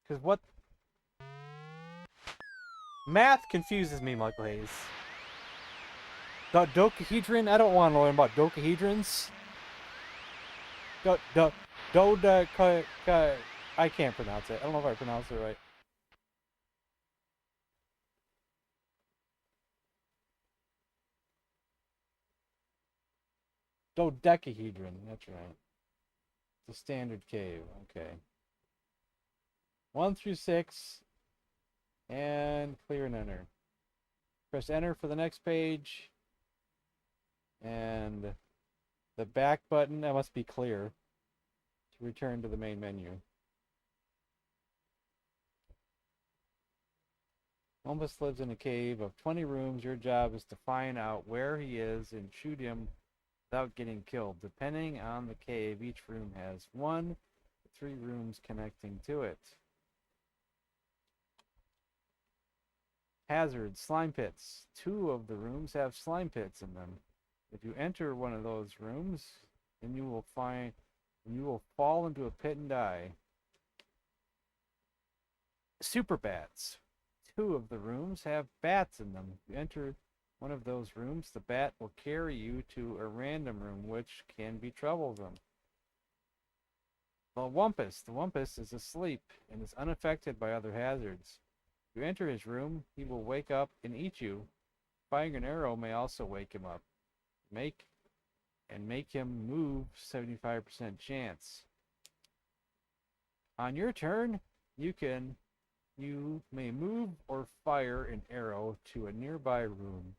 Because what... Math confuses me, Michael Hayes. Dodecahedron? I don't want to learn about dodecahedrons. I can't pronounce it. I don't know if I pronounced it right. Dodecahedron, that's right. It's a standard cave, okay. 1 through 6, and clear and enter. Press enter for the next page, and the back button, that must be clear, to return to the main menu. Columbus lives in a cave of 20 rooms. Your job is to find out where he is and shoot him without getting killed. Depending on the cave, each room has 1 to 3 rooms connecting to it. Hazard, slime pits. 2 of the rooms have slime pits in them. If you enter one of those rooms, then you will fall into a pit and die. Super bats. 2 of the rooms have bats in them. If you enter one of those rooms, the bat will carry you to a random room, which can be troublesome. The Wumpus. The Wumpus is asleep and is unaffected by other hazards. If you enter his room, he will wake up and eat you. Firing an arrow may also wake him up. Make him move 75% chance. On your turn, you may move or fire an arrow to a nearby room.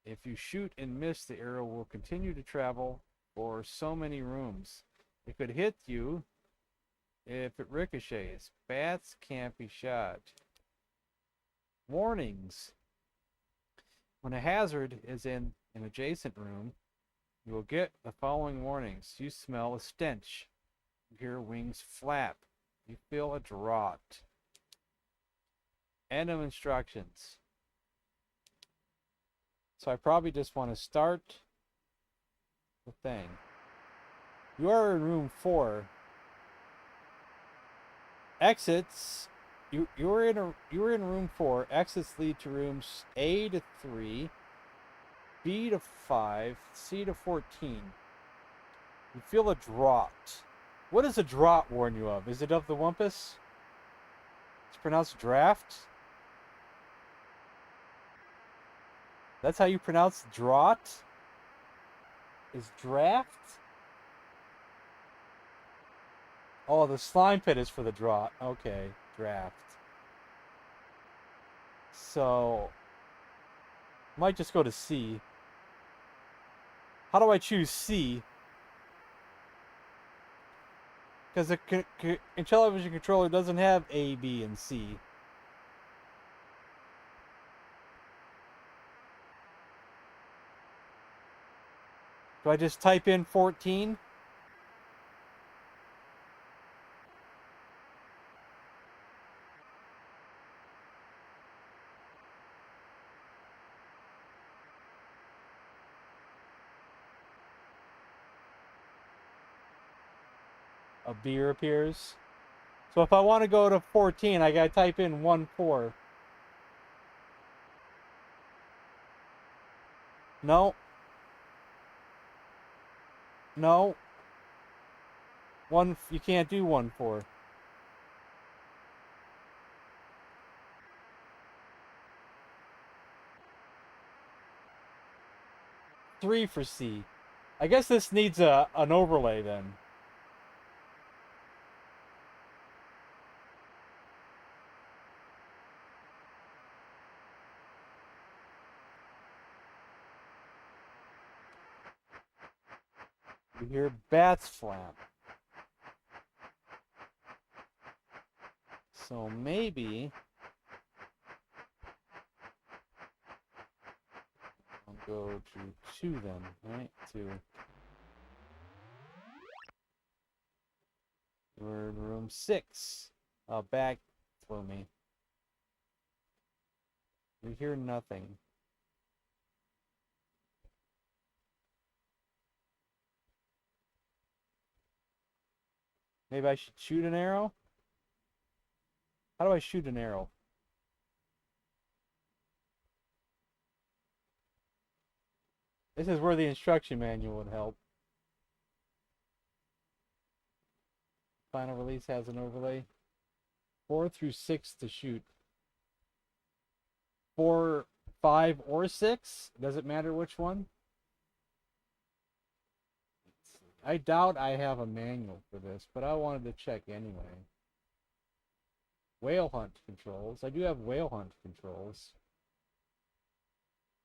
If you shoot and miss, the arrow will continue to travel for so many rooms. It could hit you if it ricochets. Bats can't be shot. Warnings. When a hazard is in an adjacent room, you will get the following warnings. You smell a stench. You hear wings flap. You feel a draught. End of instructions. So I probably just want to start the thing. You are in room 4. Exits. You were in room 4. Exits lead to rooms A to 3, B to 5, C to 14. You feel a draught. What does a draught warn you of? Is it of the Wumpus? It's pronounced draft? That's how you pronounce draught? Is draft? Oh, the slime pit is for the draught. Okay, draft. So, might just go to C. How do I choose C? Because the Intellivision controller doesn't have A, B, and C. Do I just type in 14? A beer appears. So if I want to go to 14, I gotta type in 1-4. No. No. You can't do 1-4. Three for C. I guess this needs an overlay then. You hear bats flap. So maybe I'll go to 2 then, right? 2. We're in room 6. Back for me. We hear nothing. Maybe I should shoot an arrow? How do I shoot an arrow? This is where the instruction manual would help. Final release has an overlay. 4 through 6 to shoot. 4, 5, or 6? Does it matter which one? I doubt I have a manual for this, but I wanted to check anyway. Whale hunt controls. I do have whale hunt controls.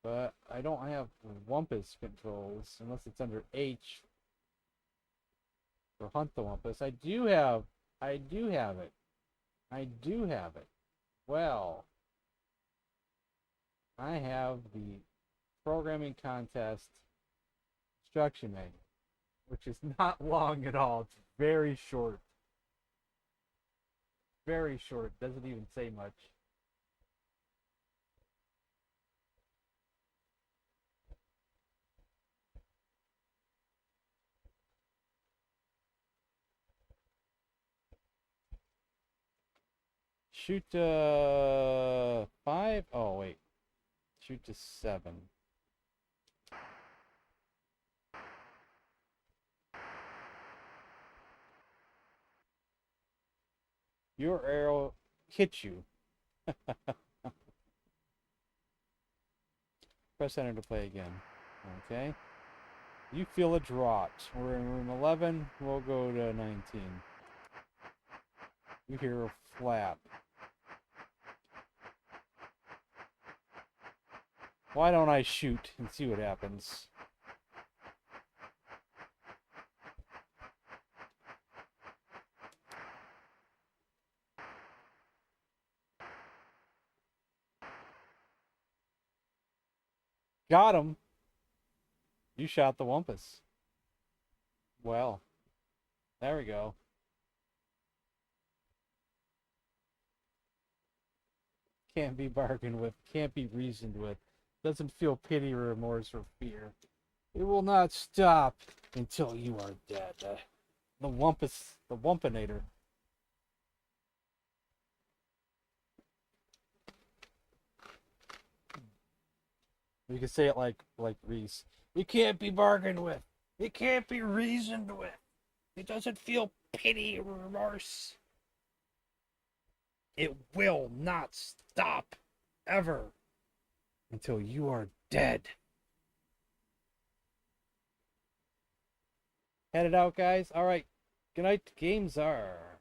But I don't have Wumpus controls unless it's under H for hunt the Wumpus. I do have it. Well, I have the programming contest instruction manual, which is not long at all. It's very short. Very short. Doesn't even say much. Shoot to 5? Oh, wait. Shoot to 7. Your arrow hits you. Press enter to play again. Okay. You feel a draught. We're in room 11. We'll go to 19. You hear a flap. Why don't I shoot and see what happens? Got him. You shot the Wumpus. Well, there we go. Can't be bargained with. Can't be reasoned with. Doesn't feel pity, remorse, or fear. It will not stop until you are dead. The Wumpus, the Wumpinator. You can say it like Reese. It can't be bargained with. It can't be reasoned with. It doesn't feel pity or remorse. It will not stop ever until you are dead. Headed out, guys. All right. Good night. Games are.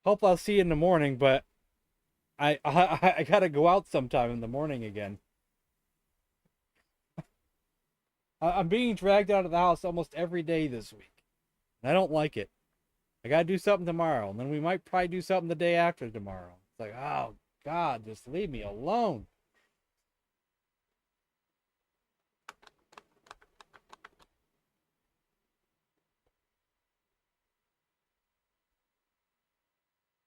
Hope I'll see you in the morning, but I gotta go out sometime in the morning again. I'm being dragged out of the house almost every day this week. And I don't like it. I gotta do something tomorrow, and then we might probably do something the day after tomorrow. It's like, oh God, just leave me alone.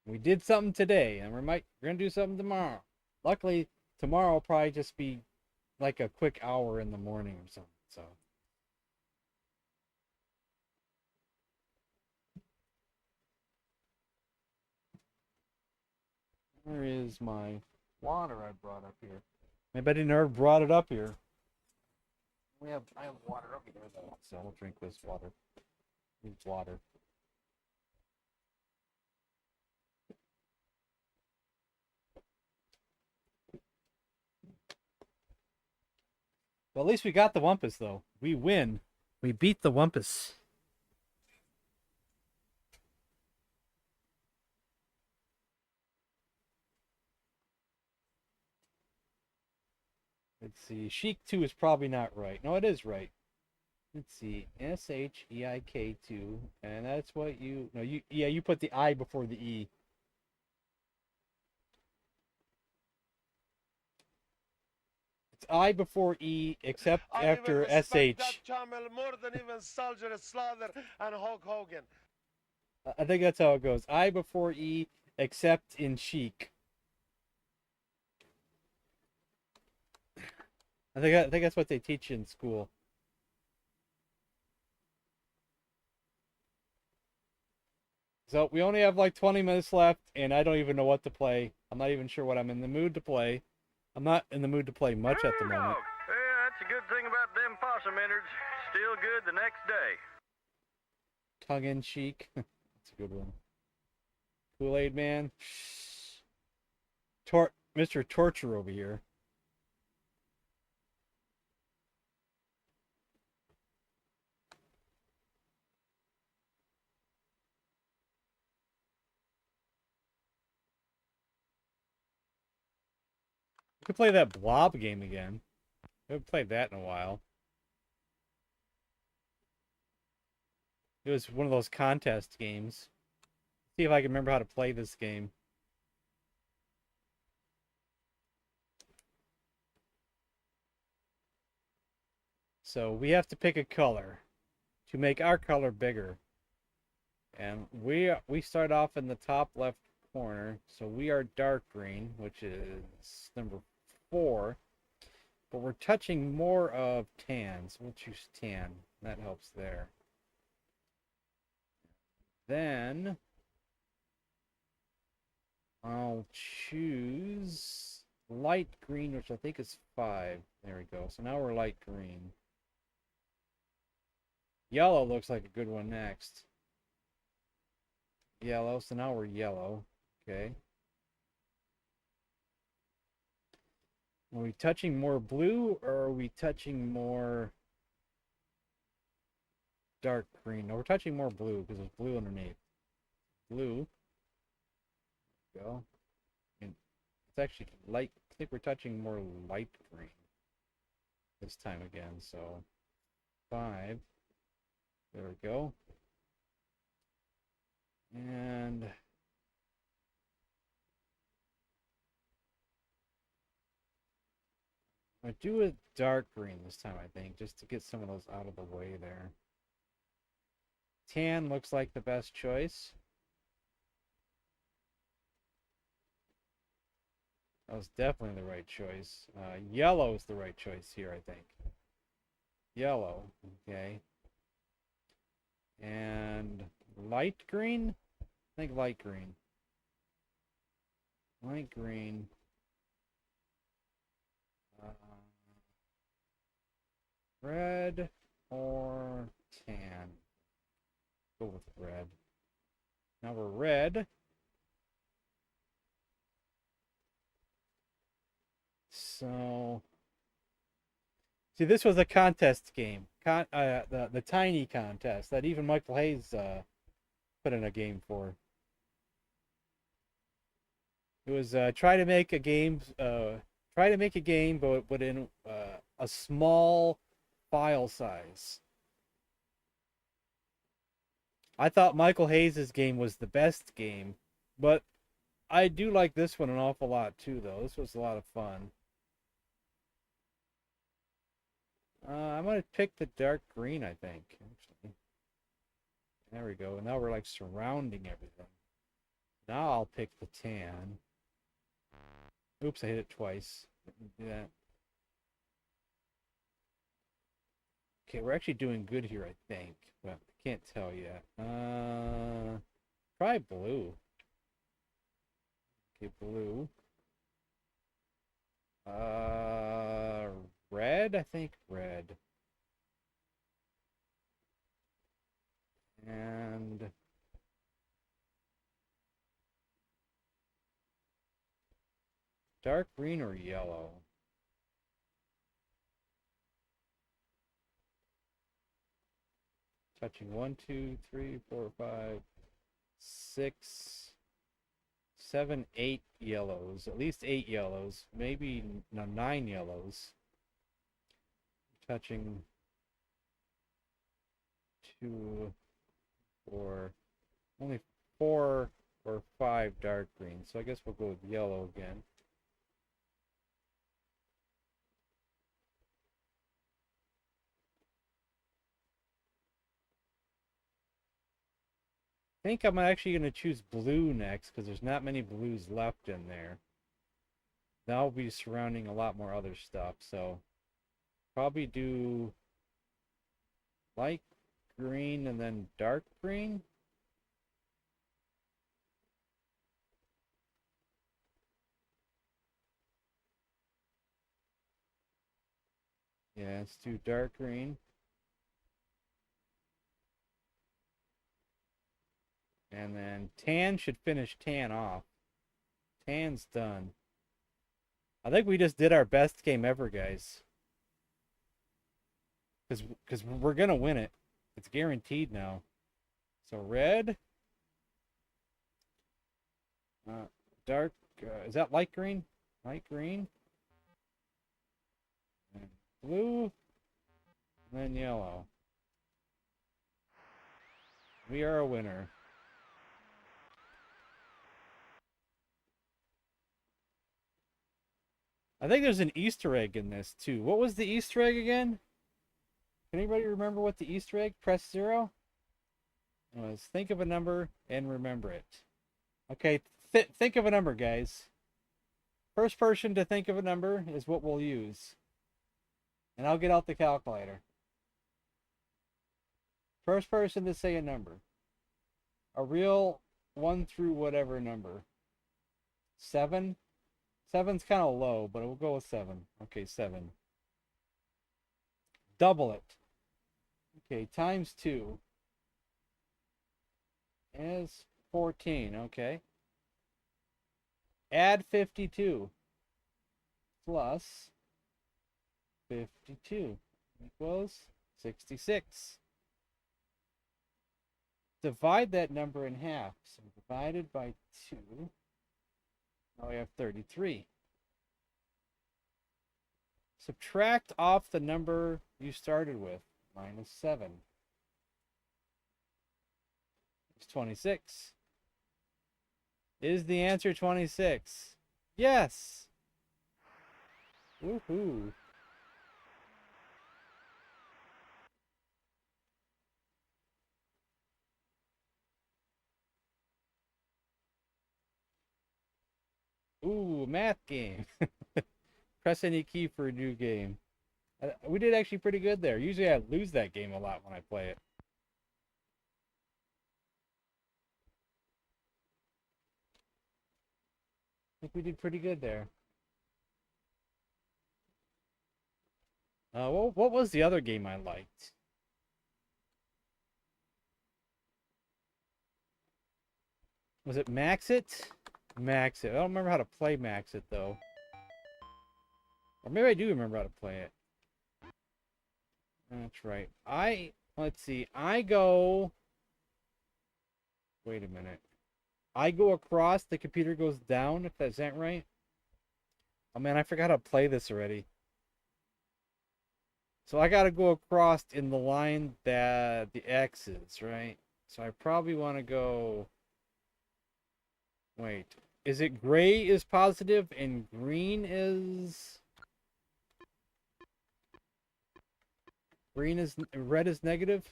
We did something today, and we're gonna do something tomorrow. Luckily, tomorrow will probably just be like a quick hour in the morning or something. So. Where is my water I brought up here? Maybe I didn't ever brought it up here. I have water up here though, so I'll drink this water. Need water. Well, at least we got the Wumpus though. We win. We beat the Wumpus. Let's see. Sheik 2 is probably not right. No, it is right. Let's see. SHEIK2. And that's what you... No, you put the I before the E. It's I before E, except after SH. More than even Soldier Slaughter and Hulk Hogan. I think that's how it goes. I before E, except in Sheik. I think that's what they teach in school. So we only have like 20 minutes left, and I don't even know what to play. I'm not even sure what I'm in the mood to play. I'm not in the mood to play much at the moment. Yeah, that's a good thing about them possum innards. Still good the next day. Tongue in cheek. That's a good one. Kool-Aid Man. Mr. Torture over here. We could play that Blob game again. We haven't played that in a while. It was one of those contest games. See if I can remember how to play this game. So we have to pick a color to make our color bigger. And we start off in the top left corner. So we are dark green, which is number 4. But we're touching more of tan, so we'll choose tan. That helps there. Then I'll choose light green, which I think is 5. There we go. So now we're light green. Yellow looks like a good one next. Yellow, so now we're yellow. Okay. Are we touching more blue, or are we touching more dark green? No, we're touching more blue because there's blue underneath. Blue. There we go. And it's actually light. I think we're touching more light green this time again. So 5. There we go. And I do a dark green this time, I think, just to get some of those out of the way there. Tan looks like the best choice. That was definitely the right choice. Yellow is the right choice here, I think. Yellow, okay. And light green? I think light green. Light green. Red or tan? Go with red. Now we're red. So, see, this was a contest game. The tiny contest that even Michael Hayes put in a game for. It was try to make a game, but in a small file size. I thought Michael Hayes' game was the best game, but I do like this one an awful lot too, though. This was a lot of fun. I'm gonna pick the dark green, I think. Actually, there we go. Now we're like surrounding everything. Now I'll pick the tan. Oops, I hit it twice. Didn't do that. Okay, we're actually doing good here, I think, but I can't tell yet. Try blue. Okay, blue. Red? I think red. And dark green or yellow? Touching 1, 2, 3, 4, 5, 6, 7, 8 yellows. At least 8 yellows. Maybe 9 yellows. Touching 2, 4, only 4 or 5 dark green. So I guess we'll go with yellow again. I think I'm actually going to choose blue next because there's not many blues left in there. Now I'll be surrounding a lot more other stuff, so probably do light green and then dark green. Yeah, let's do dark green. And then tan should finish tan off. Tan's done. I think we just did our best game ever, guys. Because we're going to win it. It's guaranteed now. So red. Dark. Is that light green? Light green. And blue. And then yellow. We are a winner. I think there's an Easter egg in this too. What was the Easter egg again? Can anybody remember what the Easter egg? Press 0? Was think of a number and remember it. Okay, think of a number, guys. First person to think of a number is what we'll use. And I'll get out the calculator. First person to say a number. A real 1 through whatever number. 7? 7's kind of low, but we'll go with 7. Okay, 7. Double it. Okay, times 2 is 14. Okay. Add 52 plus 52 equals 66. Divide that number in half. So divided by 2. Now we have 33. Subtract off the number you started with, minus 7. It's 26. Is the answer 26? Yes! Woohoo! Ooh, math game. Press any key for a new game. We did actually pretty good there. Usually I lose that game a lot when I play it. I think we did pretty good there. What was the other game I liked? Was it Max It? Max It. I don't remember how to play Max It, though. Or maybe I do remember how to play it. That's right. Let's see. I go... Wait a minute. I go across, the computer goes down, if that's that right? Oh man, I forgot how to play this already. So I gotta go across in the line that the X is, right? So I probably want to go... Wait. Is it gray is positive and green is... Red is negative?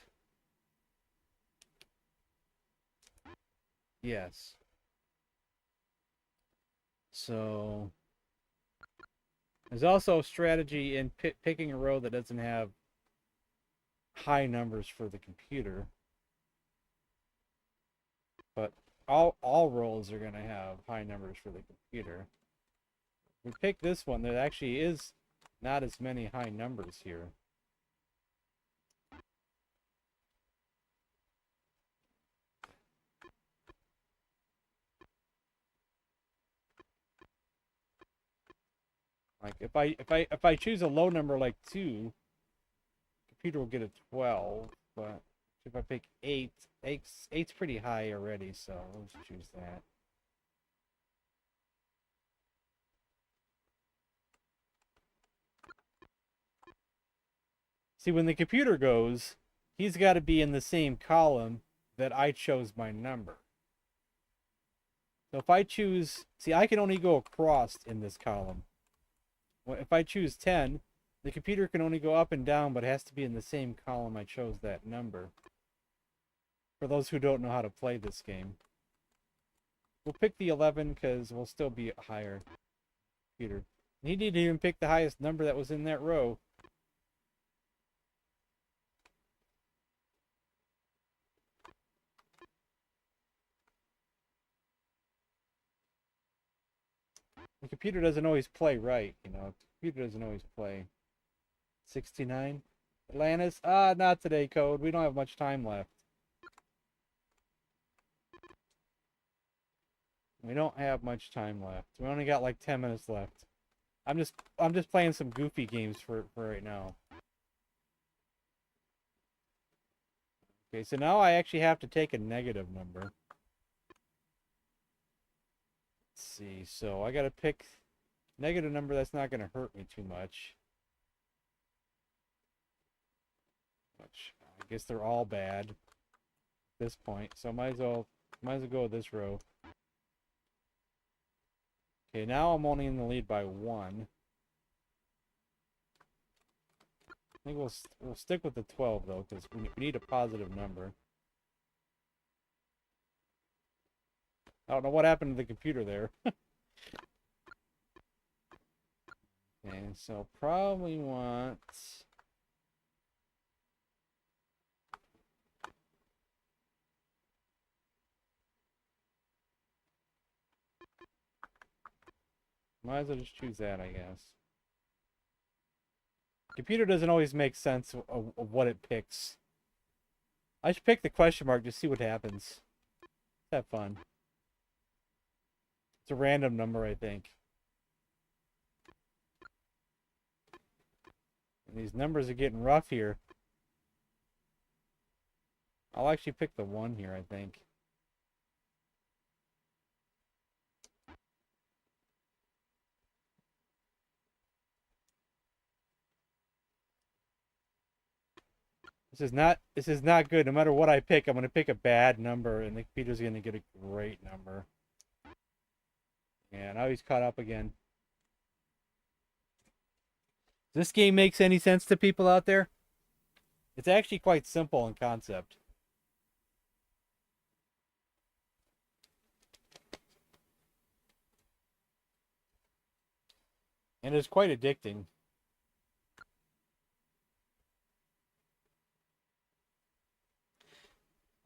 Yes. So there's also a strategy in picking a row that doesn't have high numbers for the computer. But all rows are going to have high numbers for the computer. We pick this one, there actually is not as many high numbers here. Like if I choose a low number like 2, computer will get a 12, but if I pick 8, 8's pretty high already, so let's choose that. See, when the computer goes, he's got to be in the same column that I chose my number. So if I choose, see, I can only go across in this column. If I choose 10, the computer can only go up and down, but it has to be in the same column I chose that number. For those who don't know how to play this game. We'll pick the 11 because we'll still be higher. Computer. He didn't even pick the highest number that was in that row. The computer doesn't always play right, you know. The computer doesn't always play. 69. Atlantis? Not today, Code. We don't have much time left. We don't have much time left. We only got like 10 minutes left. I'm just playing some goofy games for right now. Okay, so now I actually have to take a negative number. Let's see, so I gotta pick negative number that's not gonna hurt me too much. I guess they're all bad at this point, so might as well go with this row. Okay, now I'm only in the lead by 1. I think we'll stick with the 12 though, because we need a positive number. I don't know what happened to the computer there. Okay, so probably want. Might as well just choose that, I guess. Computer doesn't always make sense of what it picks. I should pick the question mark to see what happens. Let's have fun. It's a random number, I think. And these numbers are getting rough here. I'll actually pick the 1 here, I think. This is not good. No matter what I pick, I'm gonna pick a bad number and the computer's gonna get a great number. Yeah, now he's caught up again. Does this game makes any sense to people out there? It's actually quite simple in concept. And it's quite addicting.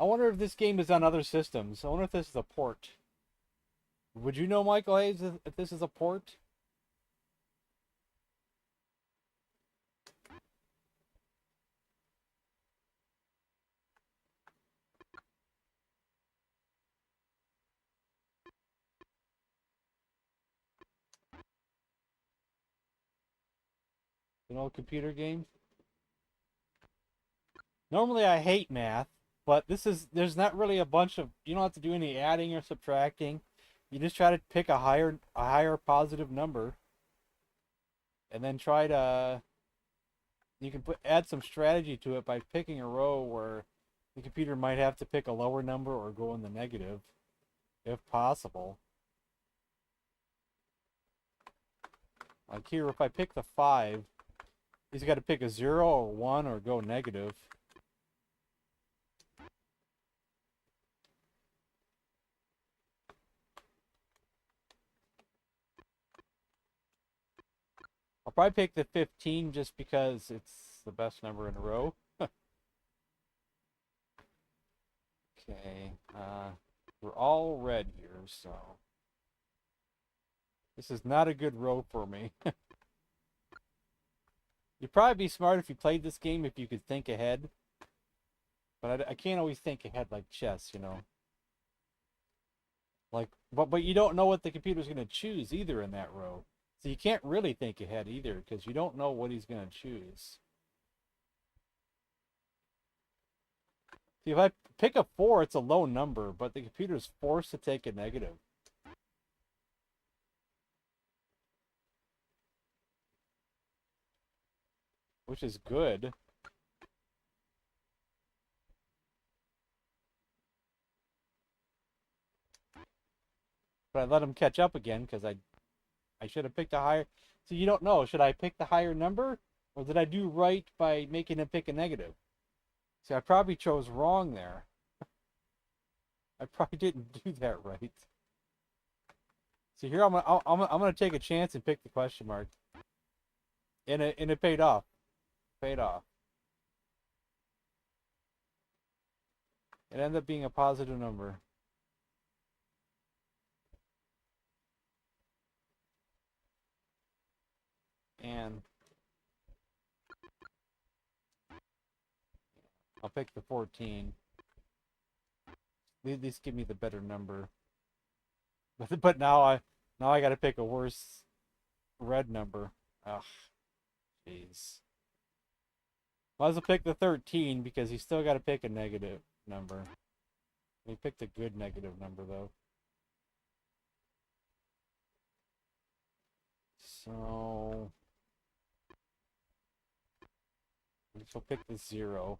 I wonder if this game is on other systems. I wonder if this is a port. Would you know, Michael Hayes, if this is a port? An old computer game? Normally I hate math, but there's not really a bunch of, you don't have to do any adding or subtracting. You just try to pick a higher positive number. And then try to, you can add some strategy to it by picking a row where the computer might have to pick a lower number or go in the negative, if possible. Like here, if I pick the 5, he's got to pick a 0 or 1 or go negative. I'll probably pick the 15 just because it's the best number in a row. Okay, we're all red here, so this is not a good row for me. You'd probably be smart if you played this game if you could think ahead. But I can't always think ahead like chess, you know. Like, but you don't know what the computer's going to choose either in that row. So you can't really think ahead either because you don't know what he's going to choose. See, if I pick a 4, it's a low number, but the computer's forced to take a negative. Which is good. But I let him catch up again because I should have picked a higher. So you don't know. Should I pick the higher number? Or did I do right by making him pick a negative? See, I probably chose wrong there. I probably didn't do that right. So here I'm gonna take a chance and pick the question mark. And it paid off. Paid off. It ended up being a positive number. And I'll pick the 14. At least give me the better number. But now I got to pick a worse red number. Ugh, jeez. Might as well pick the 13 because you still got to pick a negative number. We picked a good negative number though. So I'll pick the 0.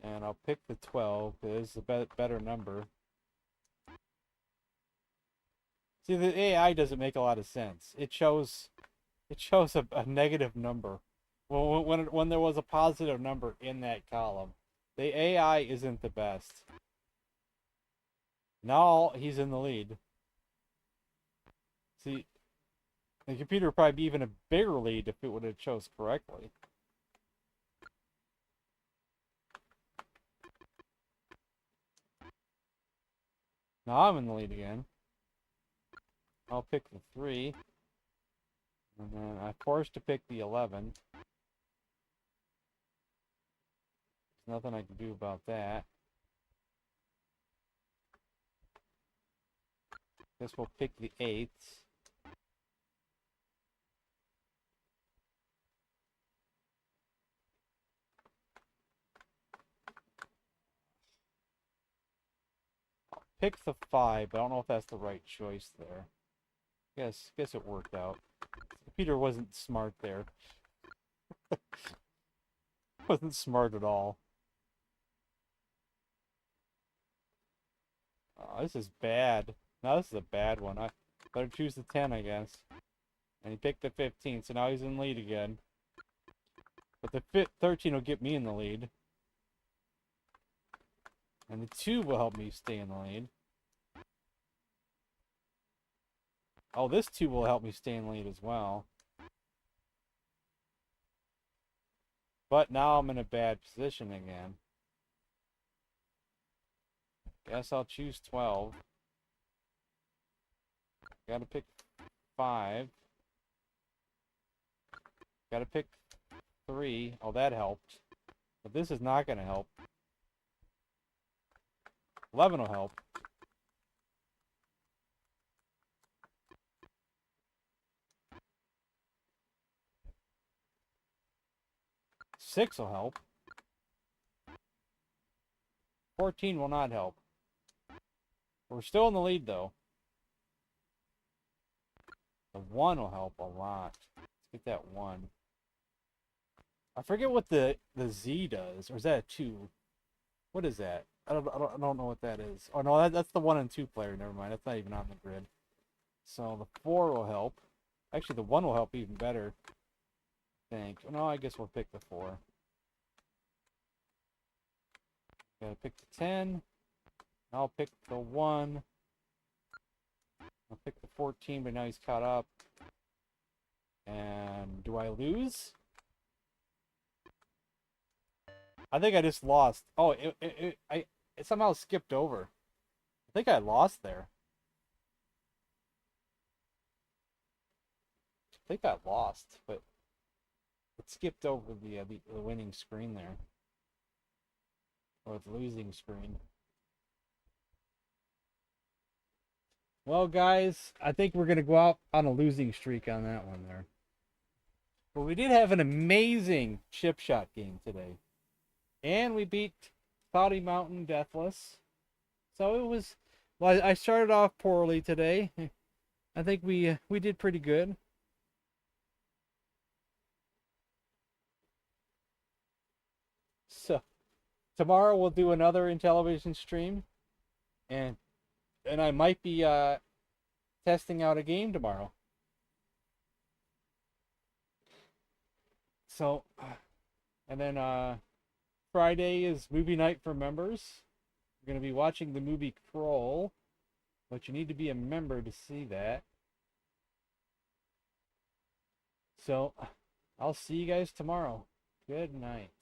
And I'll pick the 12 because it's a better number. See, the AI doesn't make a lot of sense. It shows a negative number Well, when there was a positive number in that column, the AI isn't the best. Now he's in the lead. See, the computer would probably be even a bigger lead if it would have chose correctly. Now I'm in the lead again. I'll pick the 3. And then I'm forced to pick the 11. There's nothing I can do about that. Guess we'll pick the 8. I'll pick the 5, but I don't know if that's the right choice there. Guess it worked out. The computer wasn't smart there. Wasn't smart at all. Oh, this is bad. Now this is a bad one. I better choose the 10, I guess. And he picked the 15, so now he's in lead again. But the 13 will get me in the lead. And the 2 will help me stay in the lead. Oh, this 2 will help me stay in the lead as well. But now I'm in a bad position again. Guess I'll choose 12. Gotta pick 5. Gotta pick 3. Oh, that helped. But this is not gonna help. 11 will help. 6 will help. 14 will not help. We're still in the lead, though. The 1 will help a lot. Let's get that 1. I forget what the Z does. Or is that a 2? What is that? I don't know what that is. Oh, no, that's the 1 and 2 player. Never mind. That's not even on the grid. So the 4 will help. Actually, the 1 will help even better. I think. No, I guess we'll pick the 4. Gotta pick the 10. I'll pick the 1. I'll pick the 14, but now he's caught up. And do I lose? I think I just lost. Oh, it somehow skipped over. I think I lost there. I think I lost, but it skipped over the winning screen there. Or the losing screen. Well, guys, I think we're going to go out on a losing streak on that one there. But we did have an amazing chip shot game today. And we beat Cloudy Mountain Deathless. So it was... Well, I started off poorly today. I think we did pretty good. So, tomorrow we'll do another Intellivision stream. And I might be testing out a game tomorrow. So, and then Friday is movie night for members. We're going to be watching the movie Kroll, but you need to be a member to see that. So, I'll see you guys tomorrow. Good night.